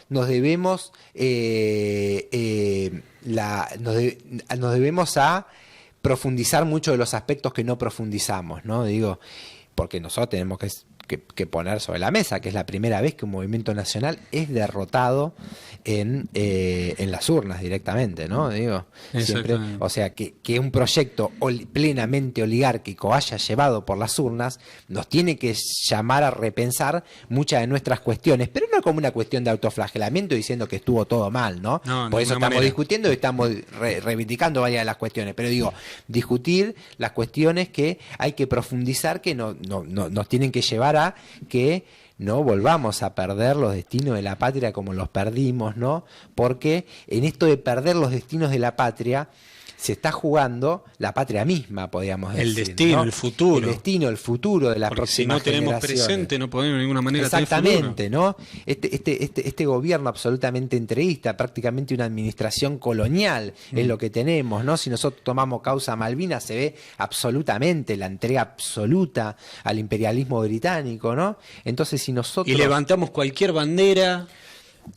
nos debemos a profundizar mucho de los aspectos que no profundizamos, ¿no? Digo, porque nosotros tenemos que poner sobre la mesa que es la primera vez que un movimiento nacional es derrotado en las urnas directamente, ¿no? Digo, siempre, o sea, que un proyecto plenamente oligárquico haya llevado por las urnas nos tiene que llamar a repensar muchas de nuestras cuestiones, pero no como una cuestión de autoflagelamiento diciendo que estuvo todo mal, ¿no? Por eso estamos discutiendo y estamos reivindicando varias de las cuestiones, pero digo, discutir las cuestiones que hay que profundizar, que no nos tienen que llevar a que no volvamos a perder los destinos de la patria como los perdimos, ¿no? Porque en esto de perder los destinos de la patria se está jugando la patria misma, podríamos decir. El destino, ¿no? El futuro. El destino, el futuro de las próximas generaciones. Si no tenemos presente, no podemos de ninguna manera tener futuro. Exactamente, ¿no? Este gobierno absolutamente entreguista, prácticamente una administración colonial es lo que tenemos, ¿no? Si nosotros tomamos causa Malvinas, se ve absolutamente la entrega absoluta al imperialismo británico, ¿no? Entonces, si nosotros... Y levantamos cualquier bandera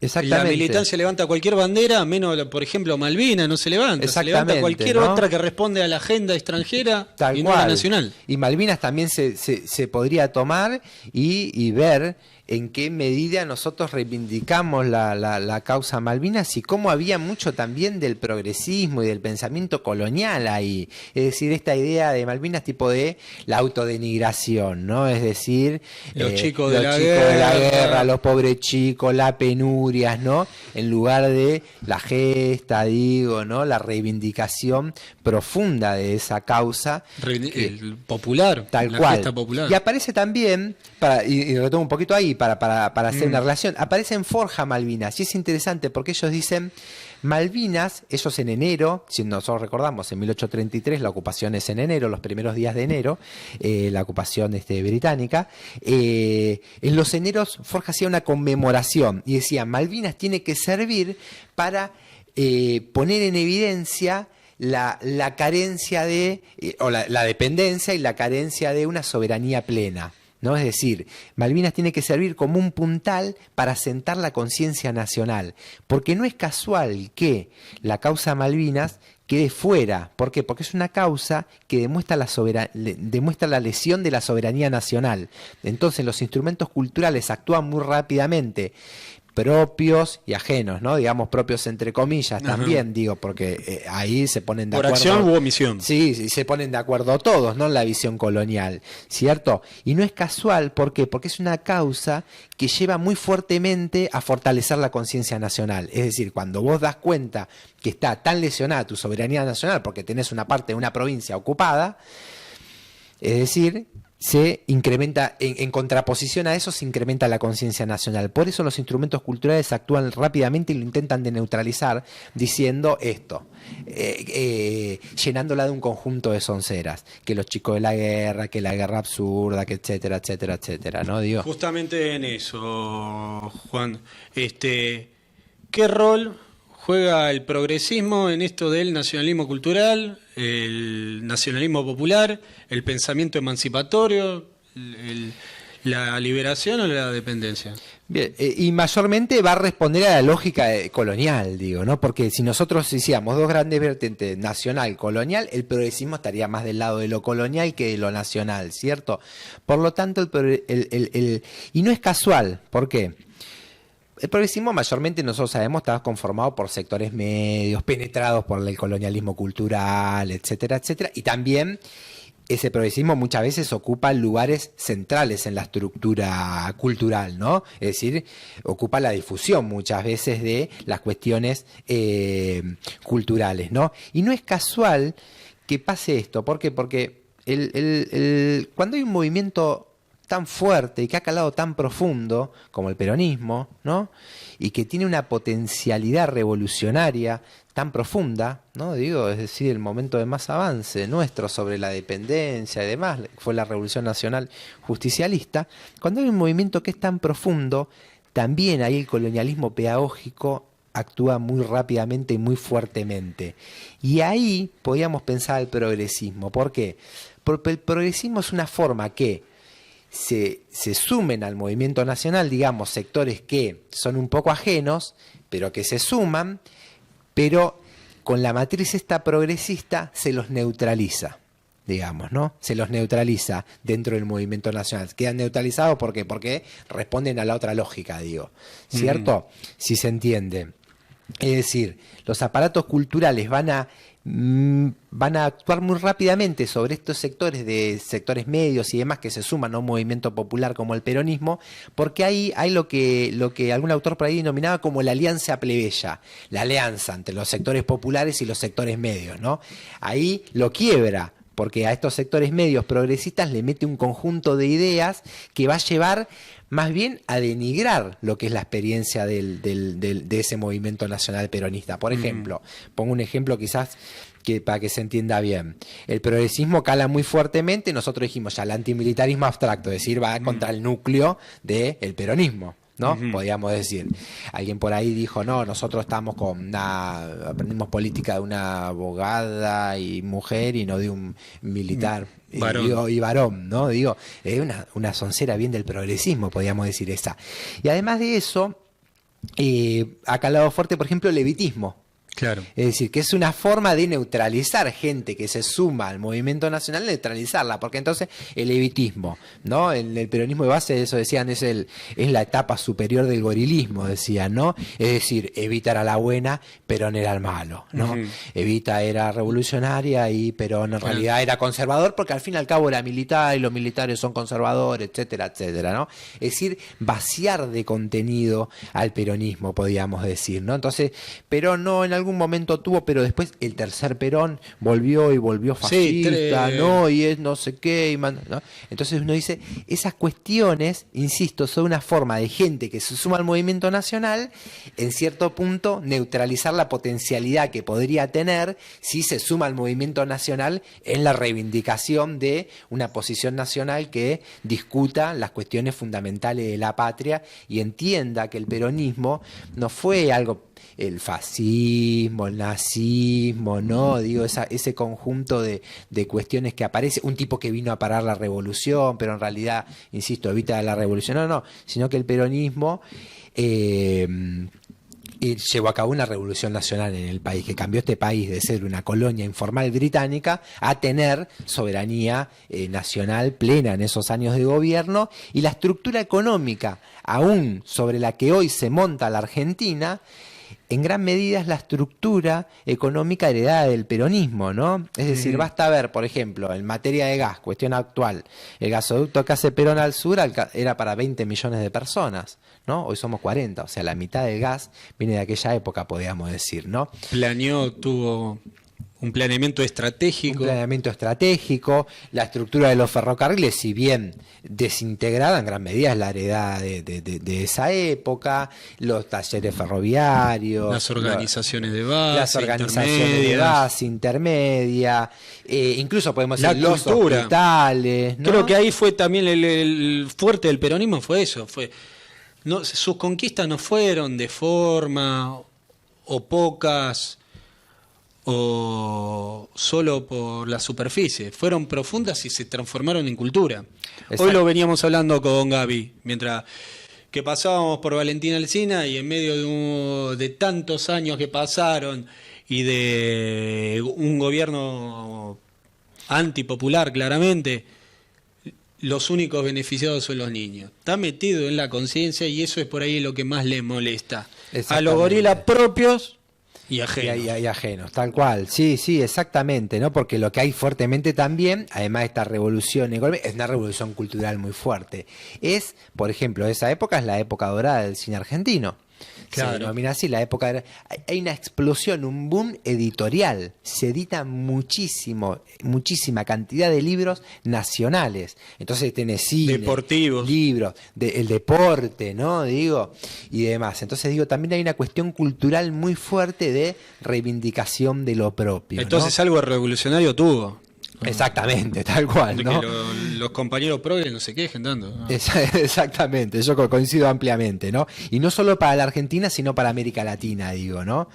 Exactamente. La militancia levanta cualquier bandera, menos, por ejemplo, Malvinas no se levanta. Se levanta cualquier otra que responde a la agenda extranjera y no a la nacional. Y Malvinas también se podría tomar y ver en qué medida nosotros reivindicamos la causa Malvinas y cómo había mucho también del progresismo y del pensamiento colonial ahí. Es decir, esta idea de Malvinas tipo de la autodenigración, ¿no? Es decir, los chicos de la guerra, los pobres chicos, la penurias, ¿no? En lugar de la gesta, digo, ¿no? La reivindicación profunda de esa causa. El popular, tal la cual. Gesta popular. Y aparece también, y retomo un poquito ahí, para hacer una relación, aparece en Forja Malvinas, y es interesante porque ellos dicen, Malvinas, ellos en enero, si nosotros recordamos, en 1833 la ocupación es en enero, los primeros días de enero, la ocupación británica, en los eneros Forja hacía una conmemoración, y decía, Malvinas tiene que servir para poner en evidencia la carencia o la dependencia y la carencia de una soberanía plena, ¿no? Es decir, Malvinas tiene que servir como un puntal para asentar la conciencia nacional, porque no es casual que la causa Malvinas quede fuera. ¿Por qué? Porque es una causa que demuestra la lesión de la soberanía nacional. Entonces los instrumentos culturales actúan muy rápidamente, propios y ajenos, ¿no? Digamos propios entre comillas también, digo, porque ahí se ponen de acuerdo. Por acción u omisión. Sí, se ponen de acuerdo todos, ¿no? En la visión colonial, ¿cierto? Y no es casual, ¿por qué? Porque es una causa que lleva muy fuertemente a fortalecer la conciencia nacional. Es decir, cuando vos das cuenta que está tan lesionada tu soberanía nacional porque tenés una parte de una provincia ocupada, es decir, se incrementa, en contraposición a eso se incrementa la conciencia nacional. Por eso los instrumentos culturales actúan rápidamente y lo intentan de neutralizar diciendo esto, llenándola de un conjunto de sonceras, que los chicos de la guerra, que la guerra absurda, que etcétera, etcétera, etcétera, ¿no? Digo. Justamente en eso, Juan, ¿qué rol juega el progresismo en esto del nacionalismo cultural, el nacionalismo popular, el pensamiento emancipatorio, la liberación o la dependencia? Bien, y mayormente va a responder a la lógica colonial, digo, ¿no? Porque si nosotros hiciéramos dos grandes vertientes, nacional, colonial, el progresismo estaría más del lado de lo colonial que de lo nacional, ¿cierto? Por lo tanto, y no es casual, ¿por qué? El progresismo mayormente, nosotros sabemos, estaba conformado por sectores medios, penetrados por el colonialismo cultural, etcétera, etcétera, y también ese progresismo muchas veces ocupa lugares centrales en la estructura cultural, ¿no? Es decir, ocupa la difusión muchas veces de las cuestiones culturales, ¿no? Y no es casual que pase esto, ¿por qué? Porque cuando hay un movimiento tan fuerte y que ha calado tan profundo como el peronismo, ¿no? Y que tiene una potencialidad revolucionaria tan profunda, ¿no? Digo, es decir, el momento de más avance nuestro sobre la dependencia y demás, fue la Revolución Nacional Justicialista. Cuando hay un movimiento que es tan profundo, también ahí el colonialismo pedagógico actúa muy rápidamente y muy fuertemente. Y ahí podíamos pensar el progresismo. ¿Por qué? Porque el progresismo es una forma que se sumen al movimiento nacional, digamos, sectores que son un poco ajenos, pero que se suman, pero con la matriz esta progresista se los neutraliza, digamos, ¿no? Se los neutraliza dentro del movimiento nacional. Quedan neutralizados, ¿por qué? Porque responden a la otra lógica, digo, ¿cierto? Si se entiende. Es decir, los aparatos culturales van a actuar muy rápidamente sobre estos sectores medios y demás que se suman a un movimiento popular como el peronismo, porque ahí hay lo que algún autor por ahí denominaba como la alianza plebeya, la alianza entre los sectores populares y los sectores medios, ¿no? Ahí lo quiebra, porque a estos sectores medios progresistas le mete un conjunto de ideas que va a llevar más bien a denigrar lo que es la experiencia de ese movimiento nacional peronista. Por ejemplo, pongo un ejemplo quizás para que se entienda bien. El progresismo cala muy fuertemente, nosotros dijimos ya el antimilitarismo abstracto, es decir, va contra el núcleo del peronismo, ¿no? Podríamos decir. Alguien por ahí dijo, no, nosotros aprendimos política de una abogada y mujer y no de un militar y varón, ¿no? Digo, es una soncera bien del progresismo, podríamos decir esa. Y además de eso, ha calado fuerte, por ejemplo, el levitismo. Claro. Es decir, que es una forma de neutralizar gente que se suma al movimiento nacional, neutralizarla, porque entonces el levitismo, ¿no? El peronismo de base, eso decían, es la etapa superior del gorilismo, decían, ¿no? Es decir, Evita era la buena, Perón era el malo, ¿no? Evita era revolucionaria y Perón en realidad era conservador, porque al fin y al cabo era militar y los militares son conservadores, etcétera, etcétera, ¿no? Es decir, vaciar de contenido al peronismo, podríamos decir, ¿no? Entonces, Perón no en algún momento tuvo, pero después el tercer Perón volvió fascista, sí, ¿no? Y es no sé qué, ¿no? Entonces uno dice, esas cuestiones, insisto, son una forma de gente que se suma al movimiento nacional, en cierto punto neutralizar la potencialidad que podría tener si se suma al movimiento nacional en la reivindicación de una posición nacional que discuta las cuestiones fundamentales de la patria y entienda que el peronismo no fue algo, el fascismo, el nazismo, ¿no? Digo, ese conjunto de cuestiones que aparece, un tipo que vino a parar la revolución, pero en realidad, insisto, evita la revolución, no, sino que el peronismo llevó a cabo una revolución nacional en el país, que cambió este país de ser una colonia informal británica a tener soberanía nacional plena en esos años de gobierno, y la estructura económica, aún sobre la que hoy se monta la Argentina, en gran medida es la estructura económica heredada del peronismo, ¿no? Es decir, basta ver, por ejemplo, en materia de gas, cuestión actual, el gasoducto que hace Perón al sur era para 20 millones de personas, ¿no? Hoy somos 40, o sea, la mitad del gas viene de aquella época, podríamos decir, ¿no? Tuvo un planeamiento estratégico. La estructura de los ferrocarriles, si bien desintegrada, en gran medida es la heredad de esa época, los talleres ferroviarios, las organizaciones de base, intermedia, incluso podemos decir los hospitales, ¿no? Creo que ahí fue también el fuerte del peronismo, fue eso, sus conquistas no fueron de forma o pocas o solo por la superficie, fueron profundas y se transformaron en cultura. Exacto. Hoy lo veníamos hablando con Gaby, mientras que pasábamos por Valentín Alsina, y en medio de tantos años que pasaron y de un gobierno antipopular claramente, los únicos beneficiados son los niños. Está metido en la conciencia y eso es por ahí lo que más le molesta a los gorilas propios y ajenos. Y ajenos, tal cual. Sí, exactamente, ¿no? Porque lo que hay fuertemente también, además de esta revolución económica, es una revolución cultural muy fuerte. Por ejemplo, esa época es la época dorada del cine argentino. Claro. Se denomina así, la época. Hay una explosión, un boom editorial. Se edita muchísima cantidad de libros nacionales. Entonces tenés cine, deportivos, libros, el deporte, ¿no? Digo, y demás. Entonces digo, también hay una cuestión cultural muy fuerte de reivindicación de lo propio. Entonces, ¿no? Algo revolucionario tuvo. Exactamente, tal cual, ¿no? Que los compañeros progres no se quejen tanto, ¿no? Exactamente, yo coincido ampliamente, ¿no? Y no solo para la Argentina, sino para América Latina, digo, ¿no?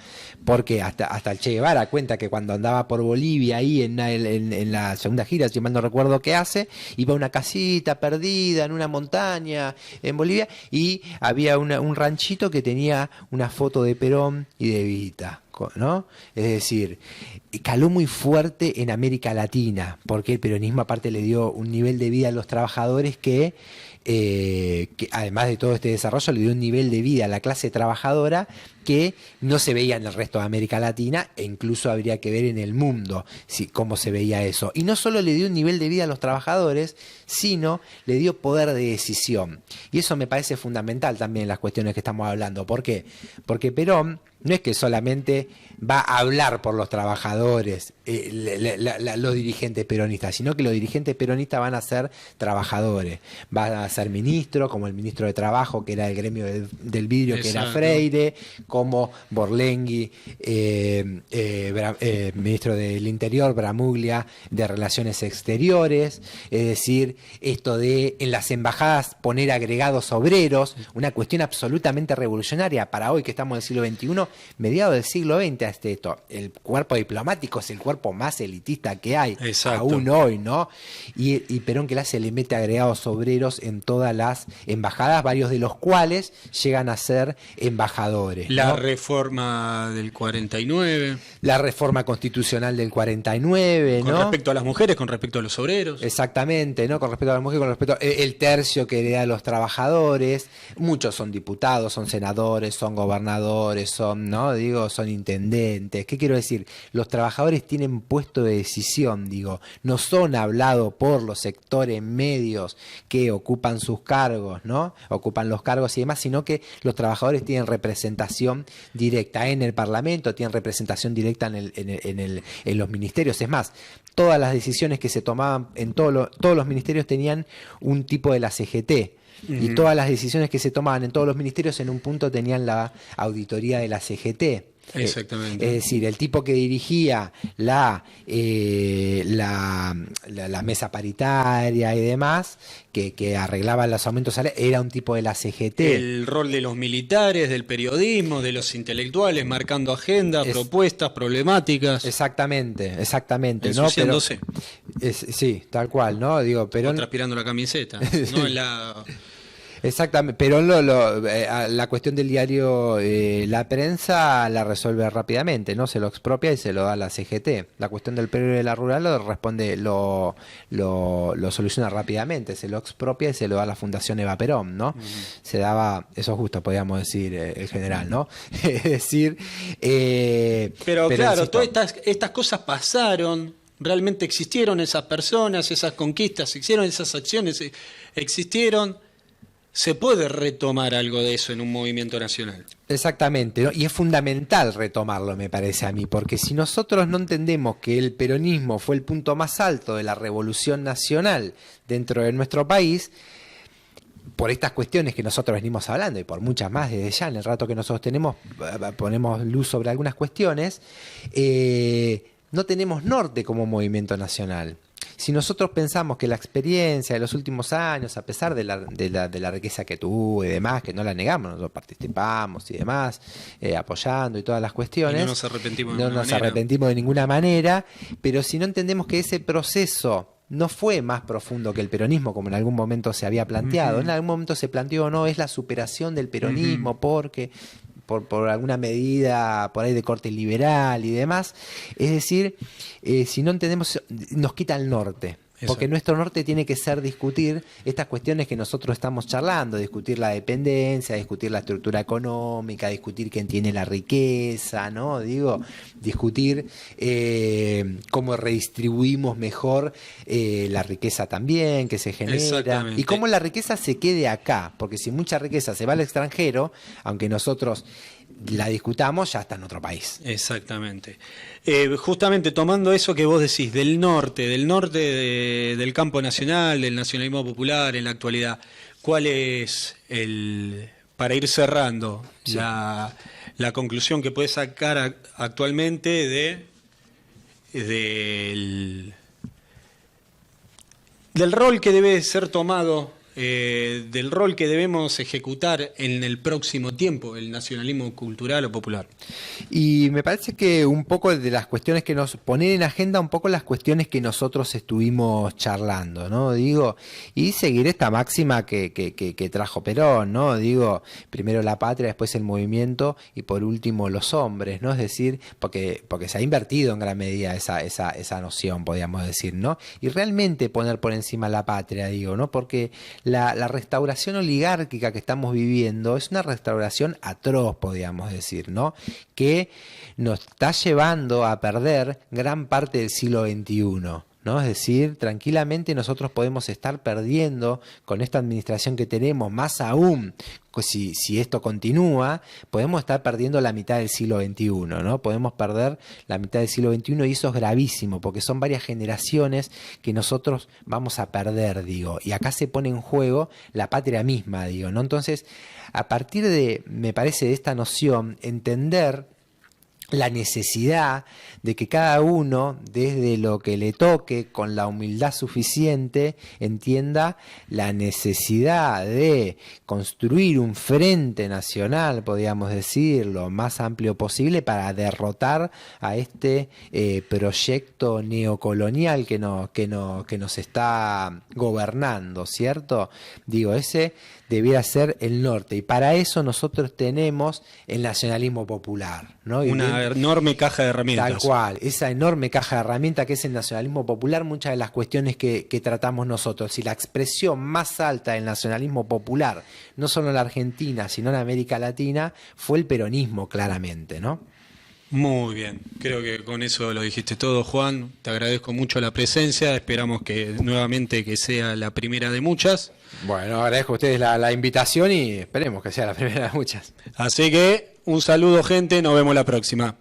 Porque hasta el Che Guevara cuenta que cuando andaba por Bolivia ahí en la segunda gira, si mal no recuerdo qué hace, iba a una casita perdida en una montaña en Bolivia y había un ranchito que tenía una foto de Perón y de Evita, ¿no? Es decir, caló muy fuerte en América Latina, porque el peronismo aparte le dio un nivel de vida a los trabajadores que además de todo este desarrollo le dio un nivel de vida a la clase trabajadora que no se veía en el resto de América Latina, e incluso habría que ver en el mundo cómo se veía eso. Y no solo le dio un nivel de vida a los trabajadores, sino le dio poder de decisión. Y eso me parece fundamental también en las cuestiones que estamos hablando. ¿Por qué? Porque Perón no es que solamente va a hablar por los trabajadores, los dirigentes peronistas, sino que los dirigentes peronistas van a ser trabajadores, van a ser ministros, como el ministro de Trabajo, que era el gremio del vidrio, Exacto. Que era Freire, como Borlenghi, ministro del Interior, Bramuglia, de Relaciones Exteriores, es decir, esto de en las embajadas poner agregados obreros, una cuestión absolutamente revolucionaria para hoy que estamos en el siglo XXI, mediados del siglo XX, el cuerpo diplomático es el cuerpo cuerpo más elitista que hay, Exacto. aún hoy, ¿no? Y Perón, que le mete agregados obreros en todas las embajadas, varios de los cuales llegan a ser embajadores. La ¿no? reforma del 49. La reforma constitucional del 49, Con ¿no? respecto a las mujeres, con respecto a los obreros. Exactamente, ¿no? Con respecto a las mujeres, con respecto el tercio que hereda a los trabajadores, muchos son diputados, son senadores, son gobernadores, son, ¿no? Digo, son intendentes. ¿Qué quiero decir? Los trabajadores tienen puesto de decisión, digo, no son hablados por los sectores medios que ocupan sus cargos, ¿no? Ocupan los cargos y demás, sino que los trabajadores tienen representación directa en el Parlamento, tienen representación directa en los ministerios. Es más, todas las decisiones que se tomaban en todos los ministerios tenían un tipo de la CGT. Y todas las decisiones que se tomaban en todos los ministerios en un punto tenían la auditoría de la CGT. Exactamente. Es decir, el tipo que dirigía la mesa paritaria y demás, que arreglaba los aumentos salariales, era un tipo de la CGT. El rol de los militares, del periodismo, de los intelectuales, marcando agenda, propuestas, problemáticas. Exactamente. Ensuciándose. ¿No? Pero, sí, tal cual, ¿no? Digo, pero transpirando la camiseta. No en la... Exactamente, pero la cuestión del diario La Prensa la resuelve rápidamente, ¿no? Se lo expropia y se lo da a la CGT. La cuestión del periódico de la rural lo soluciona rápidamente, se lo expropia y se lo da a la Fundación Eva Perón, ¿no? Se daba, eso es justo, podríamos decir, el general, ¿no? Es decir... pero claro, insisto, todas estas cosas pasaron, realmente existieron esas personas, esas conquistas, existieron esas acciones, existieron... Se puede retomar algo de eso en un movimiento nacional. Exactamente, ¿no? Y es fundamental retomarlo, me parece a mí, porque si nosotros no entendemos que el peronismo fue el punto más alto de la revolución nacional dentro de nuestro país, por estas cuestiones que nosotros venimos hablando y por muchas más desde ya, en el rato que nosotros tenemos, ponemos luz sobre algunas cuestiones, no tenemos norte como movimiento nacional. Si nosotros pensamos que la experiencia de los últimos años, a pesar de la riqueza que tuvo y demás, que no la negamos, nosotros participamos y demás, apoyando y todas las cuestiones, y no nos arrepentimos de ninguna manera, pero si no entendemos que ese proceso no fue más profundo que el peronismo, como en algún momento se había planteado, en algún momento se planteó, no, es la superación del peronismo, porque... Por alguna medida por ahí de corte liberal y demás, es decir, si no entendemos, nos quita el norte. Porque nuestro norte tiene que ser discutir estas cuestiones que nosotros estamos charlando, discutir la dependencia, discutir la estructura económica, discutir quién tiene la riqueza, ¿no? Digo, discutir cómo redistribuimos mejor la riqueza también que se genera y cómo la riqueza se quede acá, porque si mucha riqueza se va al extranjero, aunque nosotros la discutamos, ya está en otro país. Exactamente. Justamente tomando eso que vos decís, del norte del campo nacional, del nacionalismo popular en la actualidad, ¿cuál es para ir cerrando, la conclusión que puedes sacar actualmente del rol que debe ser tomado, del rol que debemos ejecutar en el próximo tiempo, el nacionalismo cultural o popular? Y me parece que un poco de las cuestiones que nos ponen en agenda, un poco las cuestiones que nosotros estuvimos charlando, ¿no? Digo, y seguir esta máxima que trajo Perón, ¿no? Digo, primero la patria, después el movimiento y por último los hombres, ¿no? Es decir, porque se ha invertido en gran medida esa noción, podríamos decir, ¿no? Y realmente poner por encima la patria, digo, ¿no? Porque la restauración oligárquica que estamos viviendo es una restauración atroz, podríamos decir, ¿no? Que nos está llevando a perder gran parte del siglo XXI, ¿no? Es decir, tranquilamente nosotros podemos estar perdiendo con esta administración que tenemos, más aún si esto continúa, podemos estar perdiendo la mitad del siglo XXI, ¿no? Podemos perder la mitad del siglo XXI y eso es gravísimo, porque son varias generaciones que nosotros vamos a perder, digo, y acá se pone en juego la patria misma, digo, ¿no? Entonces, a partir me parece, de esta noción, entender la necesidad de que cada uno, desde lo que le toque, con la humildad suficiente, entienda la necesidad de construir un frente nacional, podríamos decir, lo más amplio posible para derrotar a este proyecto neocolonial que nos está gobernando, ¿cierto? Digo, ese debiera ser el norte, y para eso nosotros tenemos el nacionalismo popular, ¿no? Una enorme caja de herramientas. Tal cual, esa enorme caja de herramientas que es el nacionalismo popular, muchas de las cuestiones que tratamos nosotros, y la expresión más alta del nacionalismo popular, no solo en la Argentina, sino en América Latina, fue el peronismo, claramente, ¿no? Muy bien, creo que con eso lo dijiste todo, Juan. Te agradezco mucho la presencia, esperamos que nuevamente que sea la primera de muchas. Bueno, agradezco a ustedes la invitación y esperemos que sea la primera de muchas. Así que un saludo, gente, nos vemos la próxima.